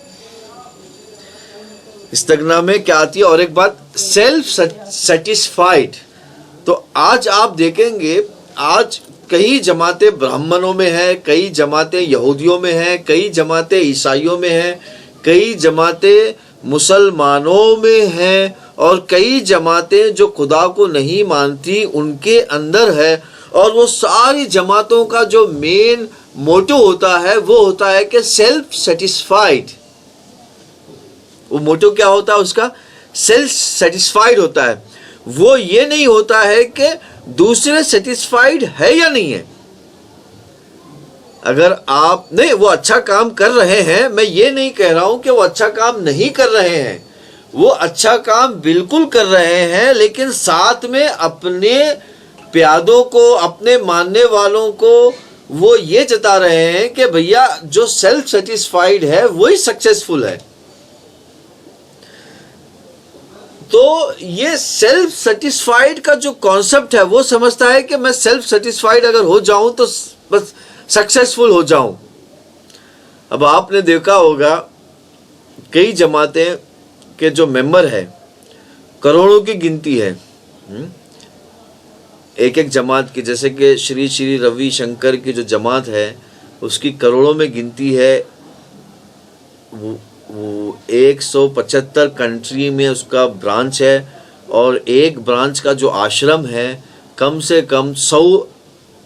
استغنا میں کیا آتی ہے اور ایک بات، سیلف سیٹسفائیڈ. تو آج آپ دیکھیں گے آج کئی جماعتیں برہمنوں میں ہیں، کئی جماعتیں یہودیوں میں ہیں، کئی جماعتیں عیسائیوں میں ہیں، کئی جماعتیں مسلمانوں میں ہیں، اور کئی جماعتیں جو خدا کو نہیں مانتی ان کے اندر ہے. اور وہ ساری جماعتوں کا جو مین موٹو ہوتا ہے وہ ہوتا ہے کہ سیلف سیٹسفائیڈ. وہ موٹو کیا ہوتا ہے اس کا؟ سیلف سیٹسفائیڈ ہوتا ہے. وہ یہ نہیں ہوتا ہے کہ دوسرے سیٹسفائیڈ ہے یا نہیں ہے. اگر آپ نہیں، وہ اچھا کام کر رہے ہیں، میں یہ نہیں کہہ رہا ہوں کہ وہ اچھا کام نہیں کر رہے ہیں، وہ اچھا کام بالکل کر رہے ہیں، لیکن ساتھ میں اپنے پیادوں کو، اپنے ماننے والوں کو وہ یہ جتا رہے ہیں کہ بھیا جو سیلف سیٹسفائیڈ ہے وہی سکسیسفل ہے. تو یہ سیلف سیٹسفائیڈ کا جو کانسیپٹ ہے وہ سمجھتا ہے کہ میں سیلف سیٹسفائیڈ اگر ہو جاؤں تو بس سکسیسفل ہو جاؤں. اب آپ نے دیکھا ہوگا کئی جماعتیں کے جو ممبر ہے کروڑوں کی گنتی ہے. ایک ایک جماعت کی، جیسے کہ شری روی شنکر کی جو جماعت ہے اس کی کروڑوں میں گنتی ہے. وہ 175 کنٹری میں اس کا برانچ ہے، اور ایک برانچ کا جو آشرم ہے کم سے کم 100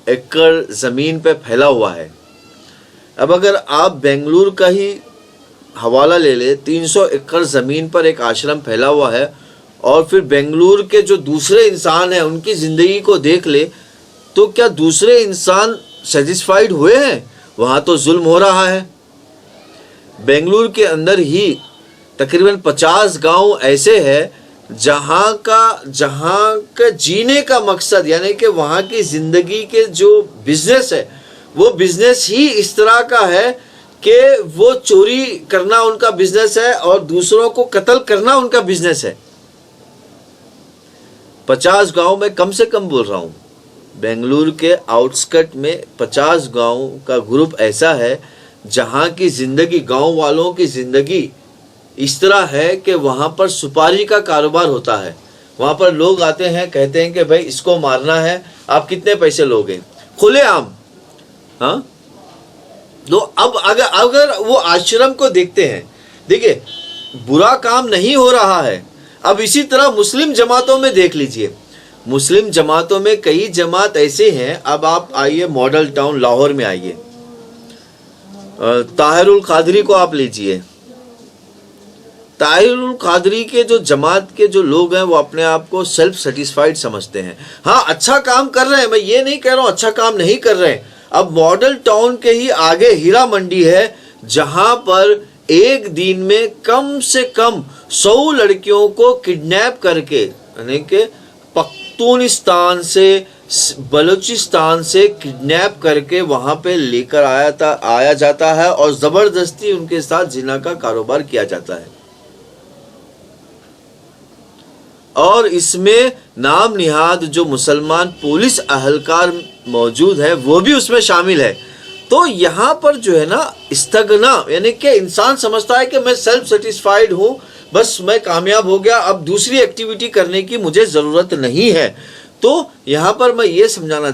ایکڑ زمین پہ پھیلا ہوا ہے. اب اگر آپ بنگلور کا ہی حوالہ لے لیں، 300 ایکڑ زمین پر ایک آشرم پھیلا ہوا ہے، اور پھر بنگلور کے جو دوسرے انسان ہیں ان کی زندگی کو دیکھ لے تو کیا دوسرے انسان سیٹسفائیڈ ہوئے ہیں؟ وہاں تو ظلم ہو رہا ہے. بنگلور کے اندر ہی تقریباً 50 گاؤں ایسے ہیں جہاں کا جینے کا مقصد، یعنی کہ وہاں کی زندگی کے جو بزنس ہے وہ بزنس ہی اس طرح کا ہے کہ وہ چوری کرنا ان کا بزنس ہے اور دوسروں کو قتل کرنا ان کا بزنس ہے. 50 گاؤں میں کم سے کم بول رہا ہوں، بنگلور کے آؤٹسکٹ میں 50 گاؤں کا گروپ ایسا ہے جہاں کی زندگی، گاؤں والوں کی زندگی اس طرح ہے کہ وہاں پر سپاری کا کاروبار ہوتا ہے. وہاں پر لوگ آتے ہیں، کہتے ہیں کہ بھائی اس کو مارنا ہے، آپ کتنے پیسے لوگے؟ کھلے عام. ہاں، تو اب اگر وہ آشرم کو دیکھتے ہیں، دیکھیں برا کام نہیں ہو رہا ہے. اب اسی طرح مسلم جماعتوں میں دیکھ لیجئے، مسلم جماعتوں میں کئی جماعت ایسے ہیں. اب آپ آئیے ماڈل ٹاؤن لاہور میں آئیے، طاہر القادری کو آپ لیجئے. طاہر القادری کے جو جماعت کے جو لوگ ہیں وہ اپنے آپ کو سیلف سیٹسفائیڈ سمجھتے ہیں. ہاں اچھا کام کر رہے ہیں، میں یہ نہیں کہہ رہا ہوں اچھا کام نہیں کر رہے ہیں. اب ماڈل ٹاؤن کے ہی آگے ہیرا منڈی ہے جہاں پر ایک دن میں کم سے کم 100 لڑکیوں کو کڈنیپ کر کے، یعنی کہ پختونستان سے، بلوچستان سے کڈنیپ کر کے وہاں پہ لے کر آیا جاتا ہے اور زبردستی ان کے ساتھ زنا کا کاروبار کیا جاتا ہے. اور اس میں نام نہاد جو مسلمان پولیس اہلکار موجود ہیں وہ بھی اس میں شامل ہے. تو یہاں پر جو ہے نا استغنا، یعنی کہ انسان سمجھتا ہے کہ میں سیلف سیٹسفائیڈ ہوں، بس میں کامیاب ہو گیا، اب دوسری ایکٹیویٹی کرنے کی مجھے ضرورت نہیں ہے. تو یہاں پر میں یہ سمجھانا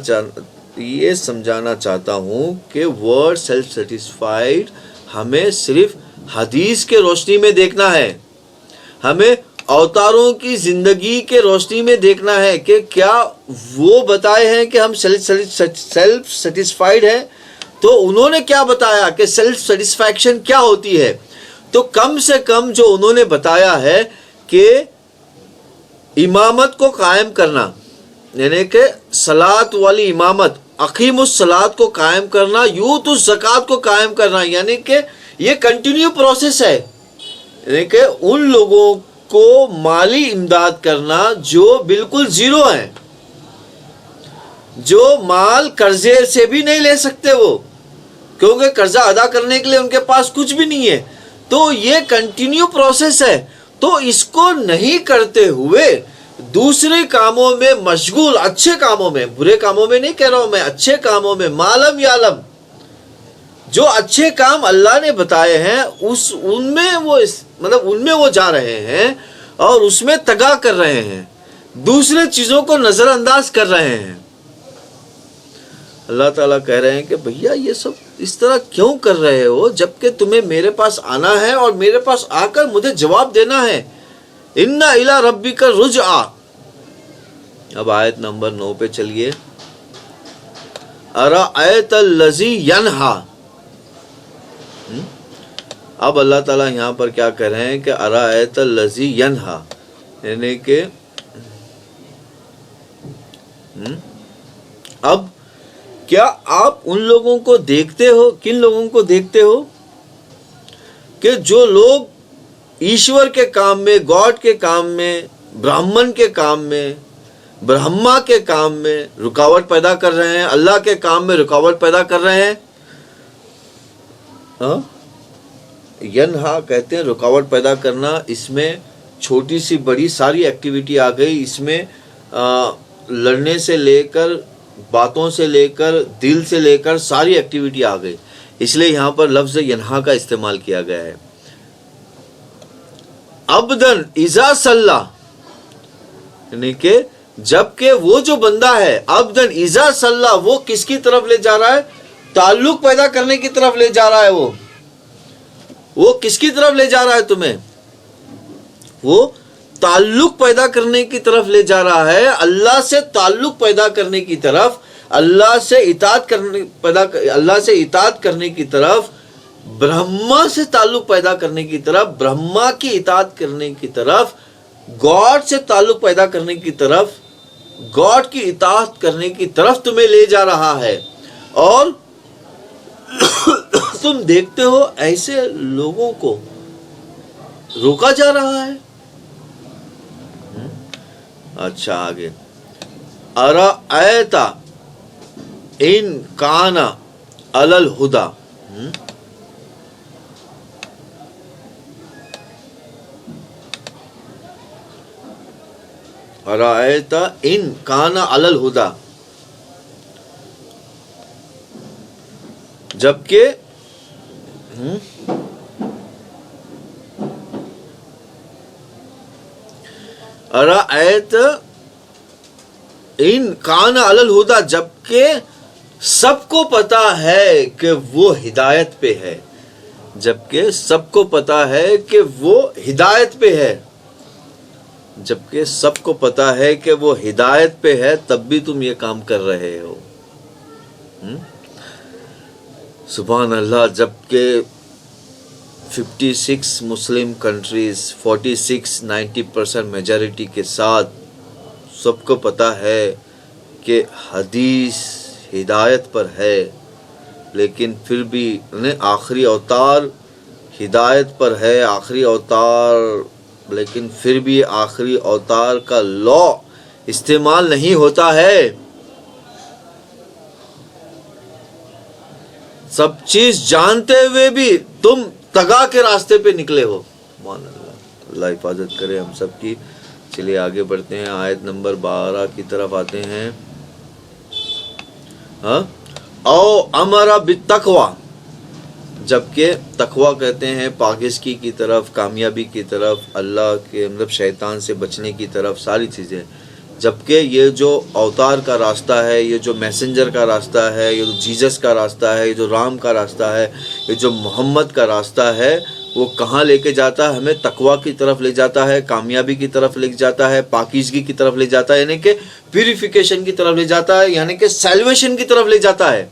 چاہتا ہوں کہ ورڈ سیلف سیٹسفائیڈ ہمیں صرف حدیث کے روشنی میں دیکھنا ہے، ہمیں اوتاروں کی زندگی کے روشنی میں دیکھنا ہے کہ کیا وہ بتائے ہیں کہ ہم سیلف سیٹسفائیڈ ہیں. تو انہوں نے کیا بتایا کہ سیلف سیٹسفیکشن کیا ہوتی ہے. تو کم سے کم جو انہوں نے بتایا ہے کہ امامت کو قائم کرنا، یعنی کہ صلاۃ والی امامت، اقیم الصلاۃ کو قائم کرنا، یوت الزکوٰۃ کو قائم کرنا، یعنی کہ یہ کنٹینیو پروسیس ہے. یعنی کہ ان لوگوں کو مالی امداد کرنا جو بالکل زیرو ہیں، جو مال قرضے سے بھی نہیں لے سکتے، وہ کیونکہ قرضہ ادا کرنے کے لیے ان کے پاس کچھ بھی نہیں ہے. تو یہ کنٹینیو پروسیس ہے. تو اس کو نہیں کرتے ہوئے دوسرے کاموں میں مشغول، اچھے کاموں میں، برے کاموں میں نہیں کہہ رہا ہوں میں، اچھے کاموں میں، معلم یعلم، جو اچھے کام اللہ نے بتائے ہیں ان میں وہ جا رہے ہیں اور اس میں تگا کر رہے ہیں، دوسرے چیزوں کو نظر انداز کر رہے ہیں. اللہ تعالیٰ کہہ رہے ہیں کہ بھیا یہ سب اس طرح کیوں کر رہے ہو جبکہ تمہیں میرے پاس آنا ہے اور میرے پاس آ کر مجھے جواب دینا ہے. اِنَّ إِلَىٰ رَبِّكَ الرُّجْعَىٰ. اب آیت نمبر 9 پہ چلیے. ارأیت الذی ینہا. اب اللہ تعالیٰ یہاں پر کیا کر رہے ہیں کہ ارأیت الذی ینہا، یعنی کہ اب کیا آپ ان لوگوں کو دیکھتے ہو؟ کن لوگوں کو دیکھتے ہو؟ کہ جو لوگ ایشور کے کام میں، گاڈ کے کام میں، برہمن کے کام میں، برہما کے کام میں رکاوٹ پیدا کر رہے ہیں، اللہ کے کام میں رکاوٹ پیدا کر رہے ہیں. ینہا کہتے ہیں رکاوٹ پیدا کرنا. اس میں چھوٹی سی بڑی ساری ایکٹیویٹی آ گئی. اس میں لڑنے سے لے کر، باتوں سے لے کر، دل سے لے کر ساری ایکٹیویٹی آ گئی. اس لیے یہاں پر لفظ ینہا کا استعمال کیا گیا ہے. عبدن اذا صلی، یعنی کہ جبکہ وہ جو بندہ ہے، عبدن اذا صلی، وہ کس کی طرف لے جا رہا ہے؟ تعلق پیدا کرنے کی طرف لے جا رہا ہے. وہ کس کی طرف لے جا رہا ہے تمہیں؟ وہ تعلق پیدا کرنے کی طرف لے جا رہا ہے، اللہ سے تعلق پیدا کرنے کی طرف، اللہ سے اطاعت کرنے کی طرف، برہما سے تعلق پیدا کرنے کی طرف، برہما کی اطاعت کرنے کی طرف، گاڈ سے تعلق پیدا کرنے کی طرف، گاڈ کی اطاعت کرنے کی طرف تمہیں لے جا رہا ہے. اور تم دیکھتے ہو ایسے لوگوں کو روکا جا رہا ہے. اچھا آگے، ارأیت ان کان علی الہدی، ارأیت ان کان علی الہدی، جبکہ ارأیت ان کان علی الہدی، جبکہ سب کو پتا ہے کہ وہ ہدایت پہ ہے، جبکہ سب کو پتا ہے کہ وہ ہدایت پہ ہے، جبکہ سب کو پتا ہے کہ وہ ہدایت پہ ہے، تب بھی تم یہ کام کر رہے ہو. سبحان اللہ. جبکہ 56 مسلم کنٹریز، 90% میجارٹی کے ساتھ سب کو پتا ہے کہ حدیث ہدایت پر ہے، لیکن پھر بھی آخری اوتار ہدایت پر ہے، آخری اوتار، لیکن پھر بھی آخری اوتار کا لا استعمال نہیں ہوتا ہے. سب چیز جانتے ہوئے بھی تم تگا کے راستے پہ نکلے ہو. سبحان اللہ، اللہ حفاظت کرے ہم سب کی. چلیے آگے بڑھتے ہیں، آیت نمبر 12 کی طرف آتے ہیں. او امر بالتقوی، جبکہ تقوی کہتے ہیں پاکیزگی کی طرف، کامیابی کی طرف، اللہ کے مطلب شیطان سے بچنے کی طرف، ساری چیزیں. جبکہ یہ جو اوتار کا راستہ ہے، یہ جو میسنجر کا راستہ ہے، یہ جو جیزس کا راستہ ہے، یہ جو رام کا راستہ ہے، یہ جو محمد کا راستہ ہے، وہ کہاں لے کے جاتا ہے؟ ہمیں تقوی کی طرف لے جاتا ہے، کامیابی کی طرف لے جاتا ہے، پاکیزگی کی طرف لے جاتا ہے، یعنی کہ پیوریفیکیشن کی طرف لے جاتا ہے، یعنی کہ سیلویشن کی طرف لے جاتا ہے.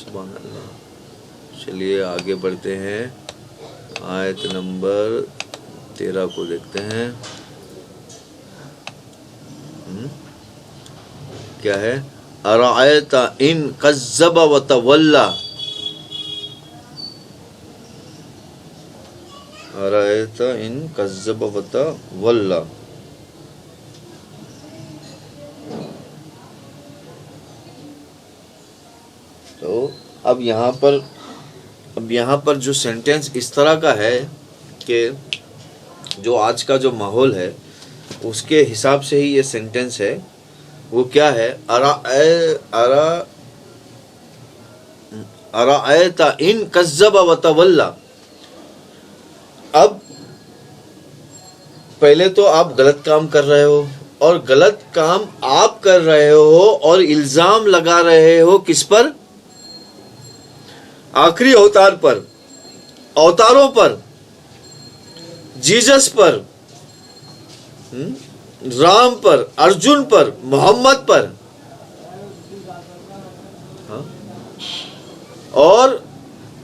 سبحان اللہ. چلیے آگے بڑھتے ہیں، آیت نمبر 13 کو دیکھتے ہیں. کیا ہے؟ ارأیت ان کذب وتولی، ارأیت ان کذب وتولی. تو اب یہاں پر جو سینٹینس اس طرح کا ہے کہ جو آج کا جو ماحول ہے اس کے حساب سے ہی یہ سینٹینس ہے. وہ کیا ہے؟ ارأیت ان کذب وتولی. اب پہلے تو آپ غلط کام کر رہے ہو، اور غلط کام آپ کر رہے ہو اور الزام لگا رہے ہو کس پر؟ آخری اوتار پر، اوتاروں پر، جیزس پر، رام پر، ارجن پر، محمد پر. اور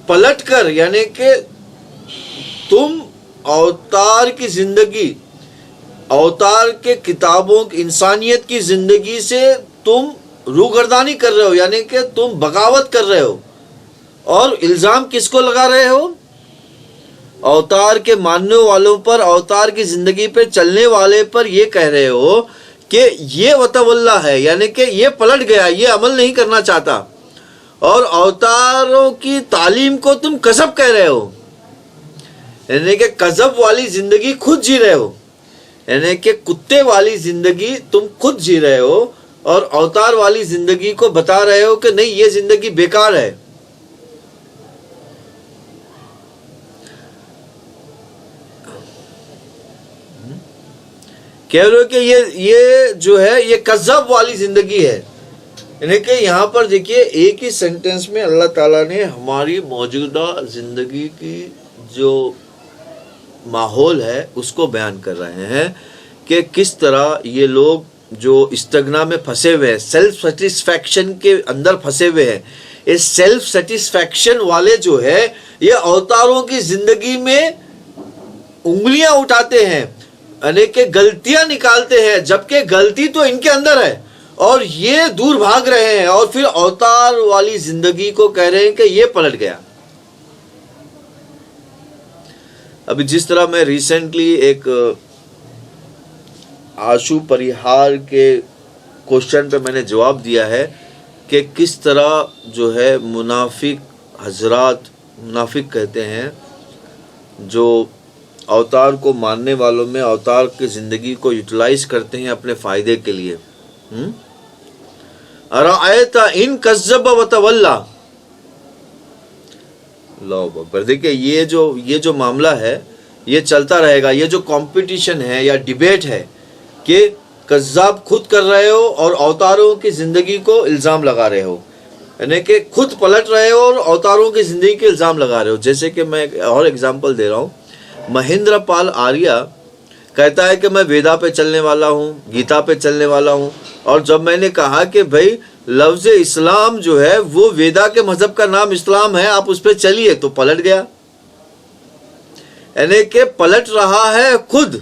پلٹ کر یعنی کہ تم اوتار کی زندگی، اوتار کے کتابوں انسانیت کی زندگی سے تم روگردانی کر رہے ہو، یعنی کہ تم بغاوت کر رہے ہو. اور الزام کس کو لگا رہے ہو؟ اوتار کے ماننے والوں پر، اوتار کی زندگی پہ چلنے والے پر یہ کہہ رہے ہو کہ یہ وتولہ ہے، یعنی کہ یہ پلٹ گیا، یہ عمل نہیں کرنا چاہتا. اور اوتاروں کی تعلیم کو تم کذب کہہ رہے ہو، یعنی کہ کذب والی زندگی خود جی رہے ہو، یعنی کہ کتے والی زندگی تم خود جی رہے ہو، اور اوتار والی زندگی کو بتا رہے ہو کہ نہیں یہ زندگی بیکار ہے. کہہ رہے ہو کہ یہ جو ہے یہ کذب والی زندگی ہے. یعنی کہ یہاں پر دیکھیے ایک ہی سینٹنس میں اللہ تعالیٰ نے ہماری موجودہ زندگی کی جو ماحول ہے اس کو بیان کر رہے ہیں کہ کس طرح یہ لوگ جو استغنا میں پھنسے ہوئے ہیں، سیلف سیٹسفیکشن کے اندر پھنسے ہوئے ہیں. اس سیلف سیٹسفیکشن والے جو ہے یہ اوتاروں کی زندگی میں انگلیاں اٹھاتے ہیں، یعنی کہ غلطیاں نکالتے ہیں، جبکہ غلطی تو ان کے اندر ہے اور یہ دور بھاگ رہے ہیں، اور پھر اوتار والی زندگی کو کہہ رہے ہیں کہ یہ پلٹ گیا. ابھی جس طرح میں ریسنٹلی ایک آشو پریہار کے کوشچن پہ میں نے جواب دیا ہے کہ کس طرح جو ہے منافق حضرات، منافق کہتے ہیں، جو اوتار کو ماننے والوں میں اوتار کی زندگی کو یوٹیلائز کرتے ہیں اپنے فائدے کے لیے. ارأیت ان کذب وتولی. اللہ اکبر. دیکھیں یہ جو معاملہ ہے یہ چلتا رہے گا. یہ جو کمپٹیشن ہے یا ڈیبیٹ ہے کہ کذاب خود کر رہے ہو اور اوتاروں کی زندگی کو الزام لگا رہے ہو، یعنی کہ خود پلٹ رہے ہو اور اوتاروں کی زندگی کے الزام لگا رہے ہو. جیسے کہ میں اور ایگزامپل دے رہا ہوں. مہندر پال آریہ کہتا ہے کہ میں ویدا پہ چلنے والا ہوں، گیتا پہ چلنے والا ہوں، اور جب میں نے کہا کہ بھائی لفظ اسلام جو ہے وہ ویدا کے مذہب کا نام اسلام ہے، آپ اس پہ چلیے، تو پلٹ گیا. یعنی کہ پلٹ رہا ہے خود،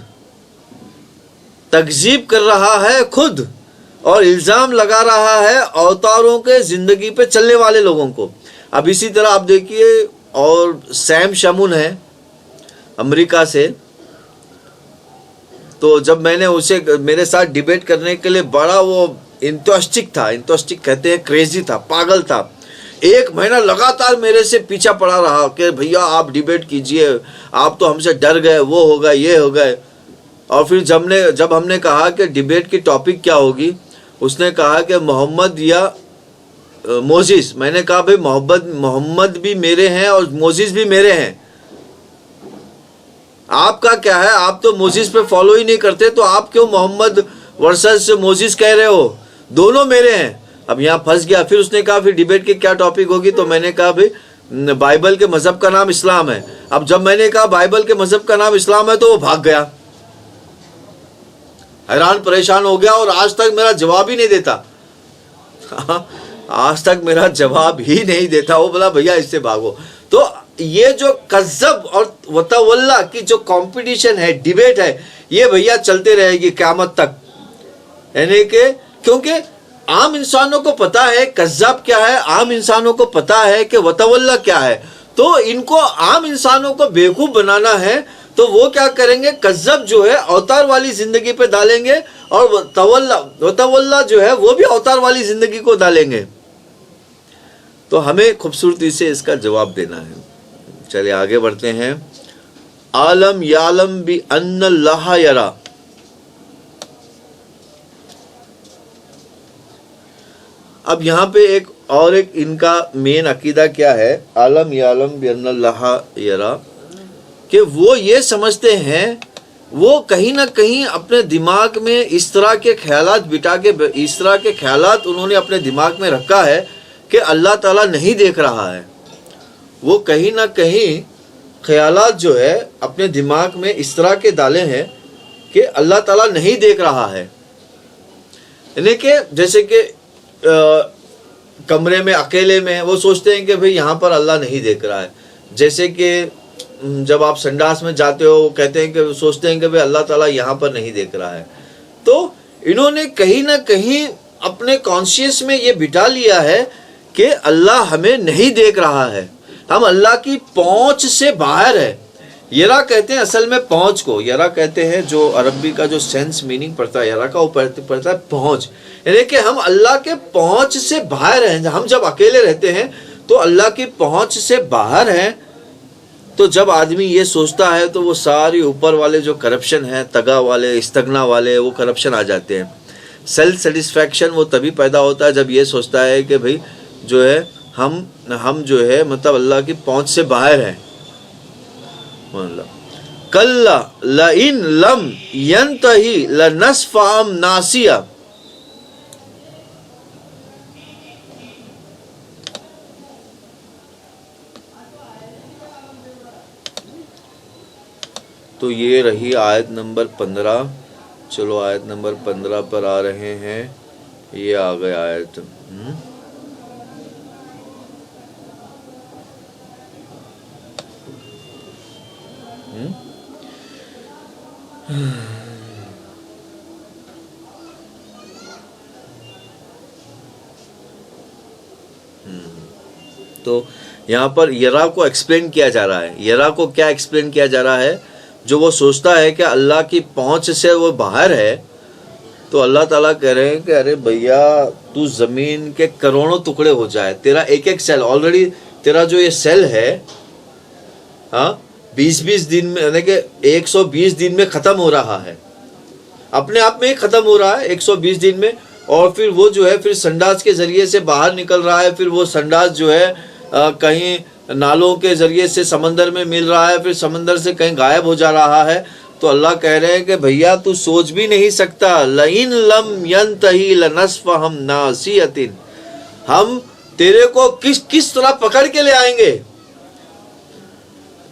تکذیب کر رہا ہے خود، اور الزام لگا رہا ہے اوتاروں کے زندگی پہ چلنے والے لوگوں کو. اب اسی طرح آپ دیکھیے، اور سیم شمون ہے امریکہ سے، تو جب میں نے اسے میرے ساتھ ڈیبیٹ کرنے کے لیے بڑا وہ انتوسٹک تھا، انتوسٹک کہتے ہیں کریزی تھا، پاگل تھا. 1 مہینہ لگاتار میرے سے پیچھا پڑا رہا کہ بھیا آپ ڈیبیٹ کیجئے، آپ تو ہم سے ڈر گئے، وہ ہو گئے، یہ ہو گئے. اور پھر جب ہم نے کہا کہ ڈیبیٹ کی ٹاپک کیا ہوگی، اس نے کہا کہ محمد یا موزیز. میں نے کہا بھائی محمد بھی میرے ہیں اور موزیز بھی میرے ہیں، آپ کا کیا ہے؟ آپ تو موزیز پہ فالو ہی نہیں کرتے، تو آپ کیوں محمد ورسز موزیز کہہ رہے ہو؟ دونوں میرے ہیں. اب یہاں پھنس گیا. پھر اس نے کہا پھر ڈیبیٹ کی کیا ٹاپک ہوگی، تو میں نے کہا بھائی بائبل کے مذہب کا نام اسلام ہے. اب جب میں نے کہا بائبل کے مذہب کا نام اسلام ہے تو وہ بھاگ گیا، حیران پریشان ہو گیا، اور آج تک میرا جواب ہی نہیں دیتا. آج تک میرا جواب ہی نہیں دیتا. وہ بولا بھیا اس سے بھاگو. تو یہ جو کذب اور وتولی کی جو کمپٹیشن ہے، ڈیبیٹ ہے، یہ بھیا چلتے رہے گی قیامت تک. یعنی کہ کیونکہ عام انسانوں کو پتا ہے کذاب کیا ہے، عام انسانوں کو پتا ہے کہ وتولی کیا ہے. تو ان کو عام انسانوں کو بیوقوف بنانا ہے، تو وہ کیا کریں گے؟ کذب جو ہے اوتار والی زندگی پہ ڈالیں گے، اور وتولی جو ہے وہ بھی اوتار والی زندگی کو ڈالیں گے. تو ہمیں خوبصورتی سے اس کا جواب دینا ہے. چلے آگے بڑھتے ہیں. عالم یعلم بان اللہ یرا. اب یہاں پہ ایک ان کا مین عقیدہ کیا ہے؟ عالم یعلم بان اللہ یرا، کہ وہ یہ سمجھتے ہیں، وہ کہیں نہ کہیں اپنے دماغ میں اس طرح کے خیالات بٹا کے، اس طرح کے خیالات انہوں نے اپنے دماغ میں رکھا ہے کہ اللہ تعالیٰ نہیں دیکھ رہا ہے. وہ کہیں نہ کہیں خیالات جو ہے اپنے دماغ میں اس طرح کے ڈالے ہیں کہ اللہ تعالیٰ نہیں دیکھ رہا ہے. یعنی کہ جیسے کہ کمرے میں اکیلے میں وہ سوچتے ہیں کہ بھئی یہاں پر اللہ نہیں دیکھ رہا ہے. جیسے کہ جب آپ سنڈاس میں جاتے ہو کہتے ہیں کہ سوچتے ہیں کہ بھئی اللہ تعالیٰ یہاں پر نہیں دیکھ رہا ہے. تو انہوں نے کہیں نہ کہیں اپنے کانشیس میں یہ بٹھا لیا ہے کہ اللہ ہمیں نہیں دیکھ رہا ہے, ہم اللہ کی پہنچ سے باہر ہے. یرا کہتے ہیں اصل میں پہنچ کو, یرا کہتے ہیں جو عربی کا جو سینس میننگ پڑتا ہے یرا کا, وہ پڑتا ہے پہنچ, یعنی کہ ہم اللہ کے پہنچ سے باہر ہیں. ہم جب اکیلے رہتے ہیں تو اللہ کی پہنچ سے باہر ہیں. تو جب آدمی یہ سوچتا ہے تو وہ ساری اوپر والے جو کرپشن ہیں, تگا والے, استغنا والے, وہ کرپشن آ جاتے ہیں. سیلف سیٹسفیکشن وہ تبھی پیدا ہوتا ہے جب یہ سوچتا ہے کہ بھئی جو ہے ہم جو ہے مطلب اللہ کی پہنچ سے باہر ہیں. کلا لئن لم ینتہی لنصفعا ناسیا. تو یہ رہی آیت نمبر 15. چلو آیت نمبر 15 پر آ رہے ہیں. یہ آ گئے آیت. تو یہاں پر یرا کو ایکسپلین کیا جا رہا ہے. یرا کو کیا ایکسپلین کیا جا رہا ہے؟ جو وہ سوچتا ہے کہ اللہ کی پہنچ سے وہ باہر ہے, تو اللہ تعالیٰ کہہ رہے ہیں کہ ارے بھیا تو زمین کے کروڑوں ٹکڑے ہو جائے, تیرا ایک ایک سیل آلریڈی, تیرا جو یہ سیل ہے 20 دن میں, یعنی کہ 120 دن میں ختم ہو رہا ہے, اپنے آپ میں ہی ختم ہو رہا ہے 120 دن میں. اور پھر وہ جو ہے پھر سنڈاس کے ذریعے سے باہر نکل رہا ہے, پھر وہ سنڈاس جو ہے کہیں نالوں کے ذریعے سے سمندر میں مل رہا ہے, پھر سمندر سے کہیں غائب ہو جا رہا ہے. تو اللہ کہہ رہے ہیں کہ بھیا تو سوچ بھی نہیں سکتا. لئن لم ینتہی لنصفعا ناسیۃ, ہم تیرے کو کس طرح پکڑ کے لے آئیں گے,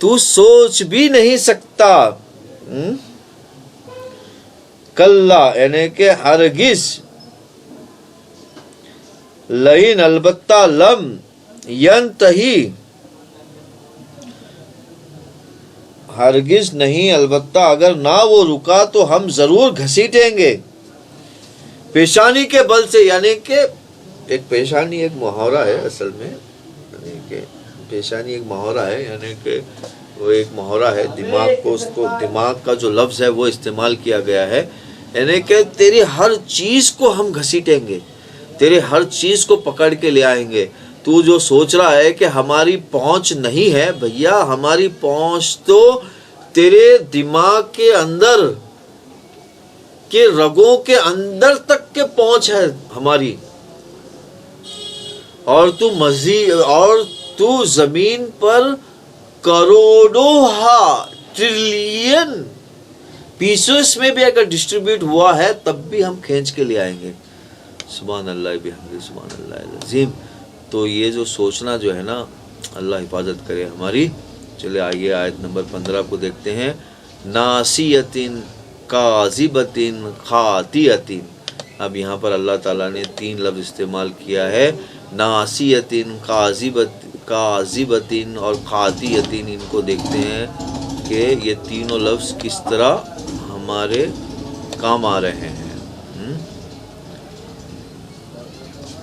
تو سوچ بھی نہیں سکتا. کلا یعنی کہ ہرگز, لئن البتہ, لم ینتہی ہرگز نہیں, البتہ اگر نہ وہ رکا تو ہم ضرور گھسیٹیں گے پیشانی کے بل سے. یعنی کہ ایک پیشانی ایک محاورہ ہے اصل میں, یعنی کہ پیشانی ایک محاورہ ہے, یعنی کہ وہ ایک محاورہ ہے. دماغ کو, اس کو دماغ کا جو لفظ ہے وہ استعمال کیا گیا ہے, یعنی کہ تیری ہر چیز کو ہم گھسیٹیں گے, تیرے ہر چیز کو پکڑ کے لے آئیں گے. تو جو سوچ رہا ہے کہ ہماری پہنچ نہیں ہے, بھیا ہماری پہنچ تو تیرے دماغ کے اندر کے رگوں کے اندر تک کے پہنچ ہے ہماری. اور تو مزید, اور تو زمین پر کروڑوں ٹریلین پیسز میں بھی اگر ڈسٹریبیوٹ ہوا ہے تب بھی ہم کھینچ کے لے آئیں گے. سبحان اللہ بحمدہ, سبحان اللہ العظیم. تو یہ جو سوچنا جو ہے نا, اللہ حفاظت کرے ہماری. چلے آئیے آیت نمبر 15 کو دیکھتے ہیں. ناسیۃ کاذبۃ خاطئۃ. اب یہاں پر اللہ تعالیٰ نے 3 لفظ استعمال کیا ہے, ناسیۃ, کاذبۃ اور خاطئۃ. ان کو دیکھتے ہیں کہ یہ تینوں لفظ کس طرح ہمارے کام آ رہے ہیں.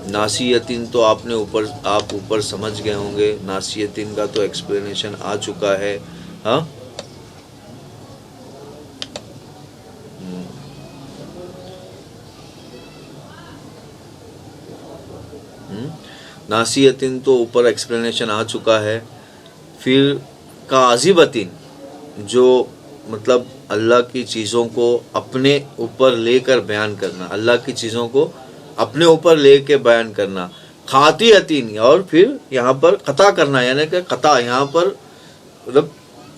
ناسیتین تو آپ اوپر سمجھ گئے ہوں گے, ناسیتین کا تو ایکسپلینیشن آ چکا ہے. ہاں, ناسیتین تو اوپر ایکسپلینیشن آ چکا ہے. پھر کاذبتین, جو مطلب اللہ کی چیزوں کو اپنے اوپر لے کر بیان کرنا, اللہ کی چیزوں کو اپنے اوپر لے کے بیان کرنا. خاطئتین, اور پھر یہاں پر قطع کرنا, یعنی کہ قطع یہاں پر مطلب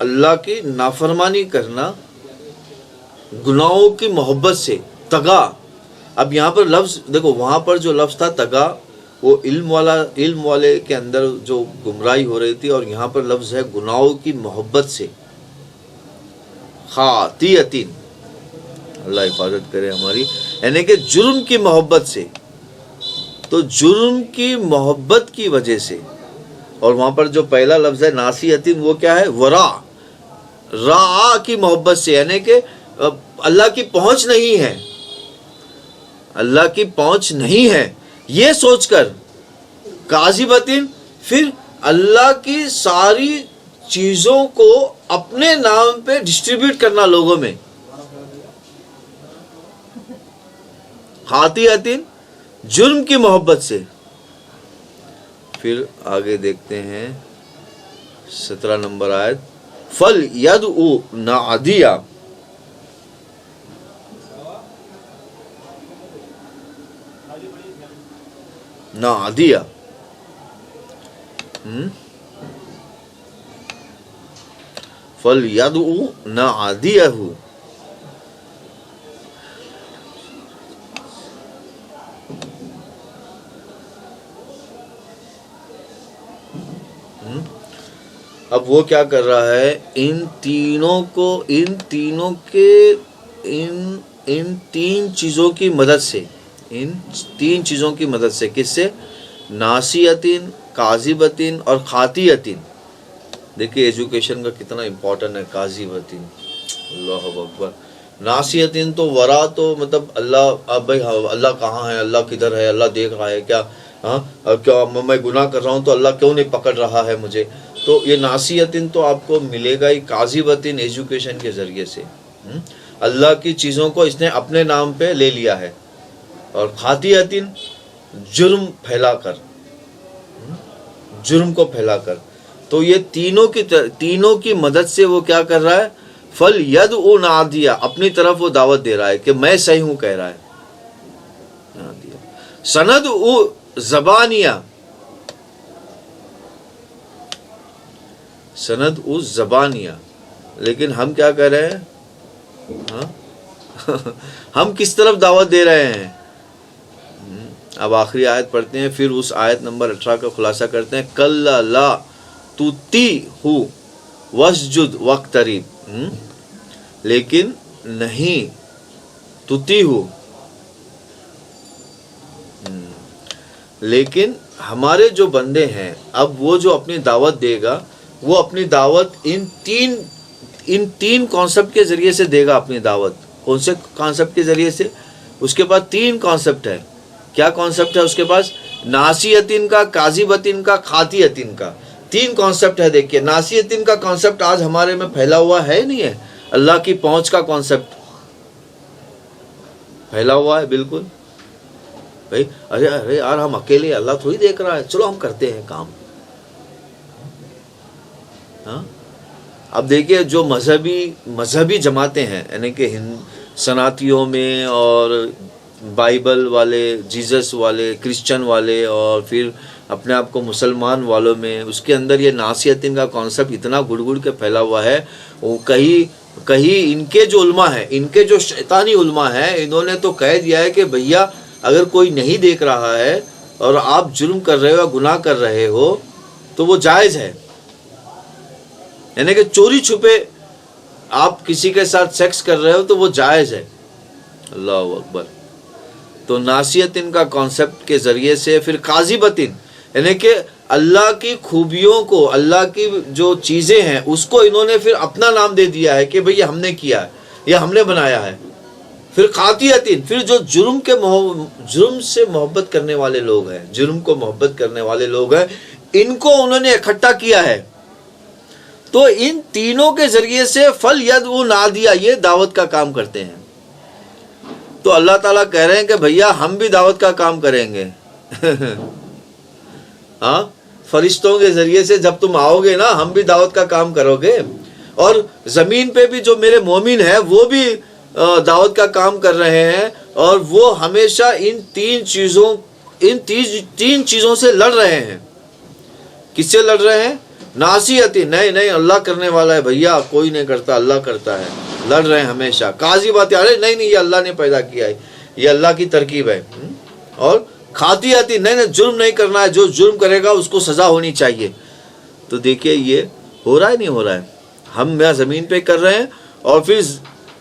اللہ کی نافرمانی کرنا گناہوں کی محبت سے. تگا, اب یہاں پر لفظ دیکھو, وہاں پر جو لفظ تھا تگا وہ علم والے کے اندر جو گمراہی ہو رہی تھی, اور یہاں پر لفظ ہے گناہوں کی محبت سے. خاطئتین, اللہ حفاظت کرے ہماری, یعنی کہ جرم کی محبت سے. تو جرم کی محبت کی وجہ سے، اور وہاں پر جو پہلا لفظ ہے ناسیتن وہ کیا ہے؟ ورا، را کی محبت سے، یعنی کہ اللہ کی پہنچ نہیں ہے، اللہ کی پہنچ نہیں ہے یہ سوچ کر، کاذبتن پھر اللہ کی ساری چیزوں کو اپنے نام پہ ڈسٹریبیوٹ کرنا لوگوں میں، خاطئتن جرم کی محبت سے۔ پھر آگے دیکھتے ہیں 17 نمبر آیت، فَلْيَدْعُ نَادِيَهُ، نادیہ، فَلْيَدْعُ نَادِيَهُ، اب وہ کیا کر رہا ہے؟ ان تین چیزوں کی مدد سے، ان تین چیزوں کی مدد سے، کس سے؟ ناسیتن، کاذبتن اور خاطئتن۔ دیکھیے ایجوکیشن کا کتنا امپورٹنٹ ہے کاذبتن، اللہ اکبر۔ ناسیتن تو ورا، تو مطلب اللہ، اب بھائی اللہ کہاں ہے، اللہ کدھر ہے، اللہ دیکھ رہا ہے کیا؟ کیا میں گناہ کر رہا ہوں تو اللہ کیوں نہیں پکڑ رہا ہے مجھے؟ تو یہ ناسیتن تو آپ کو ملے گا ہی کاذبتن ایجوکیشن کے ذریعے سے، اللہ کی چیزوں کو اس نے اپنے نام پہ لے لیا ہے، اور خاطئتن جرم پھیلا کر، جرم کو پھیلا کر۔ تو یہ تینوں کی مدد سے وہ کیا کر رہا ہے؟ فَلْيَدْعُ نَادِيَهُ، اپنی طرف وہ دعوت دے رہا ہے کہ میں صحیح ہوں کہہ رہا ہے۔ سَنَدْعُ زَبَانِيَهُ، سَنَدْعُ زَبَانِيَهُ، لیکن ہم کیا کر رہے ہیں؟ ہم کس طرف دعوت دے رہے ہیں؟ اب آخری آیت پڑھتے ہیں، پھر اس آیت نمبر 18 کا خلاصہ کرتے ہیں، کَلَّا لَا تُطِعْهُ وَاسْجُدْ وَاقْتَرِب، لیکن نہیں، تُطِعْهُ، لیکن ہمارے جو بندے ہیں، اب وہ جو اپنی دعوت دے گا، وہ اپنی دعوت ان تین کانسیپٹ کے ذریعے سے دے گا اپنی دعوت۔ کون سے کانسیپٹ کے ذریعے سے؟ اس کے پاس 3 کانسیپٹ ہے۔ کیا کانسیپٹ ہے اس کے پاس؟ ناسیتن کا، کاذبتن کا، خاطئتن کا، 3 کانسیپٹ ہے۔ دیکھیے ناسیتن کا کانسیپٹ آج ہمارے میں پھیلا ہوا ہے نہیں ہے، اللہ کی پہنچ کا کانسیپٹ پھیلا ہوا ہے بالکل۔ بھائی ارے یار ہم اکیلے، اللہ تھوڑی دیکھ رہا ہے، چلو ہم کرتے ہیں کام۔ اب دیکھیے جو مذہبی جماعتیں ہیں، یعنی کہ سناتیوں میں اور بائبل والے، جیزس والے، کرسچن والے، اور پھر اپنے آپ کو مسلمان والوں میں، اس کے اندر یہ ناسیتن کا کانسیپٹ اتنا گڑ گڑ کے پھیلا ہوا ہے۔ وہ کہیں ان کے جو علماء ہیں، ان کے جو شیطانی علماء ہیں، انہوں نے تو کہہ دیا ہے کہ بھیا اگر کوئی نہیں دیکھ رہا ہے اور آپ جرم کر رہے ہو، گناہ کر رہے ہو، تو وہ جائز ہے، یعنی کہ چوری چھپے آپ کسی کے ساتھ سیکس کر رہے ہو تو وہ جائز ہے۔ اللہ اکبر۔ تو ناسیتن کا کانسیپٹ کے ذریعے سے، پھر کاذبتن، یعنی کہ اللہ کی خوبیوں کو، اللہ کی جو چیزیں ہیں اس کو انہوں نے پھر اپنا نام دے دیا ہے کہ بھئی یہ ہم نے کیا ہے، یہ ہم نے بنایا ہے۔ پھر خاطئتن، پھر جو جرم سے محبت کرنے والے لوگ ہیں، جرم کو محبت کرنے والے لوگ ہیں، ان کو انہوں نے اکٹھا کیا ہے۔ تو ان تینوں کے ذریعے سے فَلْيَدْعُ نَادِيَهُ، یہ دعوت کا کام کرتے ہیں۔ تو اللہ تعالیٰ کہہ رہے ہیں کہ بھیا ہم بھی دعوت کا کام کریں گے۔ ہاں، فرشتوں کے ذریعے سے جب تم آؤ گے نا، ہم بھی دعوت کا کام کرو گے، اور زمین پہ بھی جو میرے مومن ہیں وہ بھی دعوت کا کام کر رہے ہیں، اور وہ ہمیشہ ان تین چیزوں سے لڑ رہے ہیں۔ کس سے لڑ رہے ہیں؟ ناسیتن، نہیں اللہ کرنے والا ہے بھیا، کوئی نہیں کرتا، اللہ کرتا ہے، لڑ رہے ہیں ہمیشہ۔ کاذبات، ارے نہیں یہ اللہ نے پیدا کیا ہے، یہ اللہ کی ترکیب ہے۔ اور خاطئتن، نہیں جرم نہیں کرنا ہے، جو جرم کرے گا اس کو سزا ہونی چاہیے۔ تو دیکھیے یہ ہو رہا ہے نہیں ہو رہا ہے؟ ہم یہاں زمین پہ کر رہے ہیں، اور پھر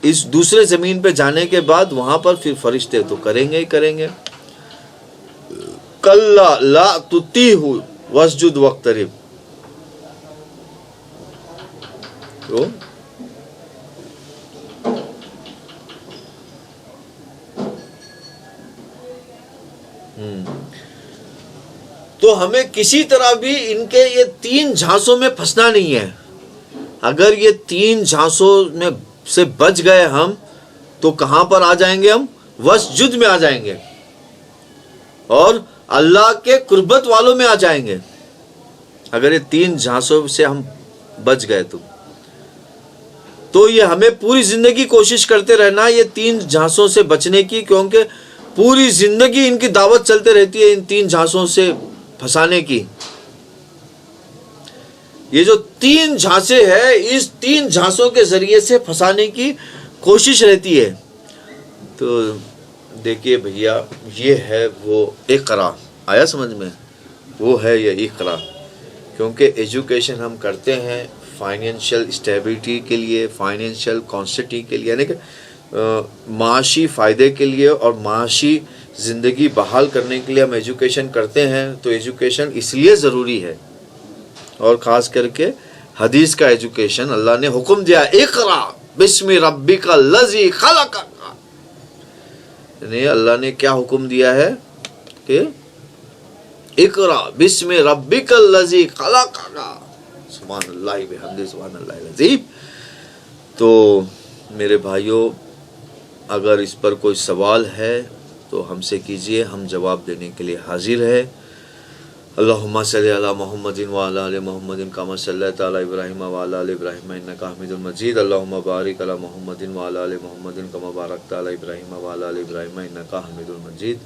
اس دوسرے زمین پہ جانے کے بعد وہاں پر پھر فرشتے تو کریں گے ہی کریں گے۔ کلا لا تطیعہ واسجد واقترب. تو تو ہمیں کسی طرح بھی ان کے یہ 3 جھانسوں میں پھنسنا نہیں ہے. اگر یہ 3 جھانسوں میں سے بچ گئے ہم تو کہاں پر آ جائیں گے؟ ہم وسجد میں آ جائیں گے اور اللہ کے قربت والوں میں آ جائیں گے. اگر یہ 3 جھانسوں سے ہم بچ گئے تو یہ ہمیں پوری زندگی کوشش کرتے رہنا یہ 3 جھانسوں سے بچنے کی، کیونکہ پوری زندگی ان کی دعوت چلتے رہتی ہے ان 3 جھانسوں سے پھنسانے کی. یہ جو 3 جھانسے ہیں اس 3 جھانسوں کے ذریعے سے پھنسانے کی کوشش رہتی ہے. تو دیکھیے بھیا، یہ ہے وہ اقرا. آیا سمجھ میں؟ وہ ہے یہ اقرا. کیونکہ ایجوکیشن ہم کرتے ہیں فائنینشیل اسٹیبلٹی کے لیے، فائنینشیل کانسٹی کے لیے، یعنی کہ معاشی فائدے کے لیے اور معاشی زندگی بحال کرنے کے لیے ہم ایجوکیشن کرتے ہیں. تو ایجوکیشن اس لیے ضروری ہے، اور خاص کر کے حدیث کا ایجوکیشن. اللہ نے حکم دیا اقرا بسم ربک الذی خلق، یعنی اللہ نے کیا حکم دیا ہے کہ اقرا بسم ربک الذی خلق. سبحان اللہ بحمدہ سبحان اللہ العظیم. تو میرے بھائیوں، اگر اس پر کوئی سوال ہے تو ہم سے کیجئے، ہم جواب دینے کے لیے حاضر ہے. اللہم صلی علی محمد وعلی آل محمد کما صلیت علی ابراہیم وعلی آل ابراہیم انک حمید مجید. اللہم بارک علی محمد وعلی آل محمد کما بارکت علی ابراہیم وعلی آل ابراہیم انک حمید مجید.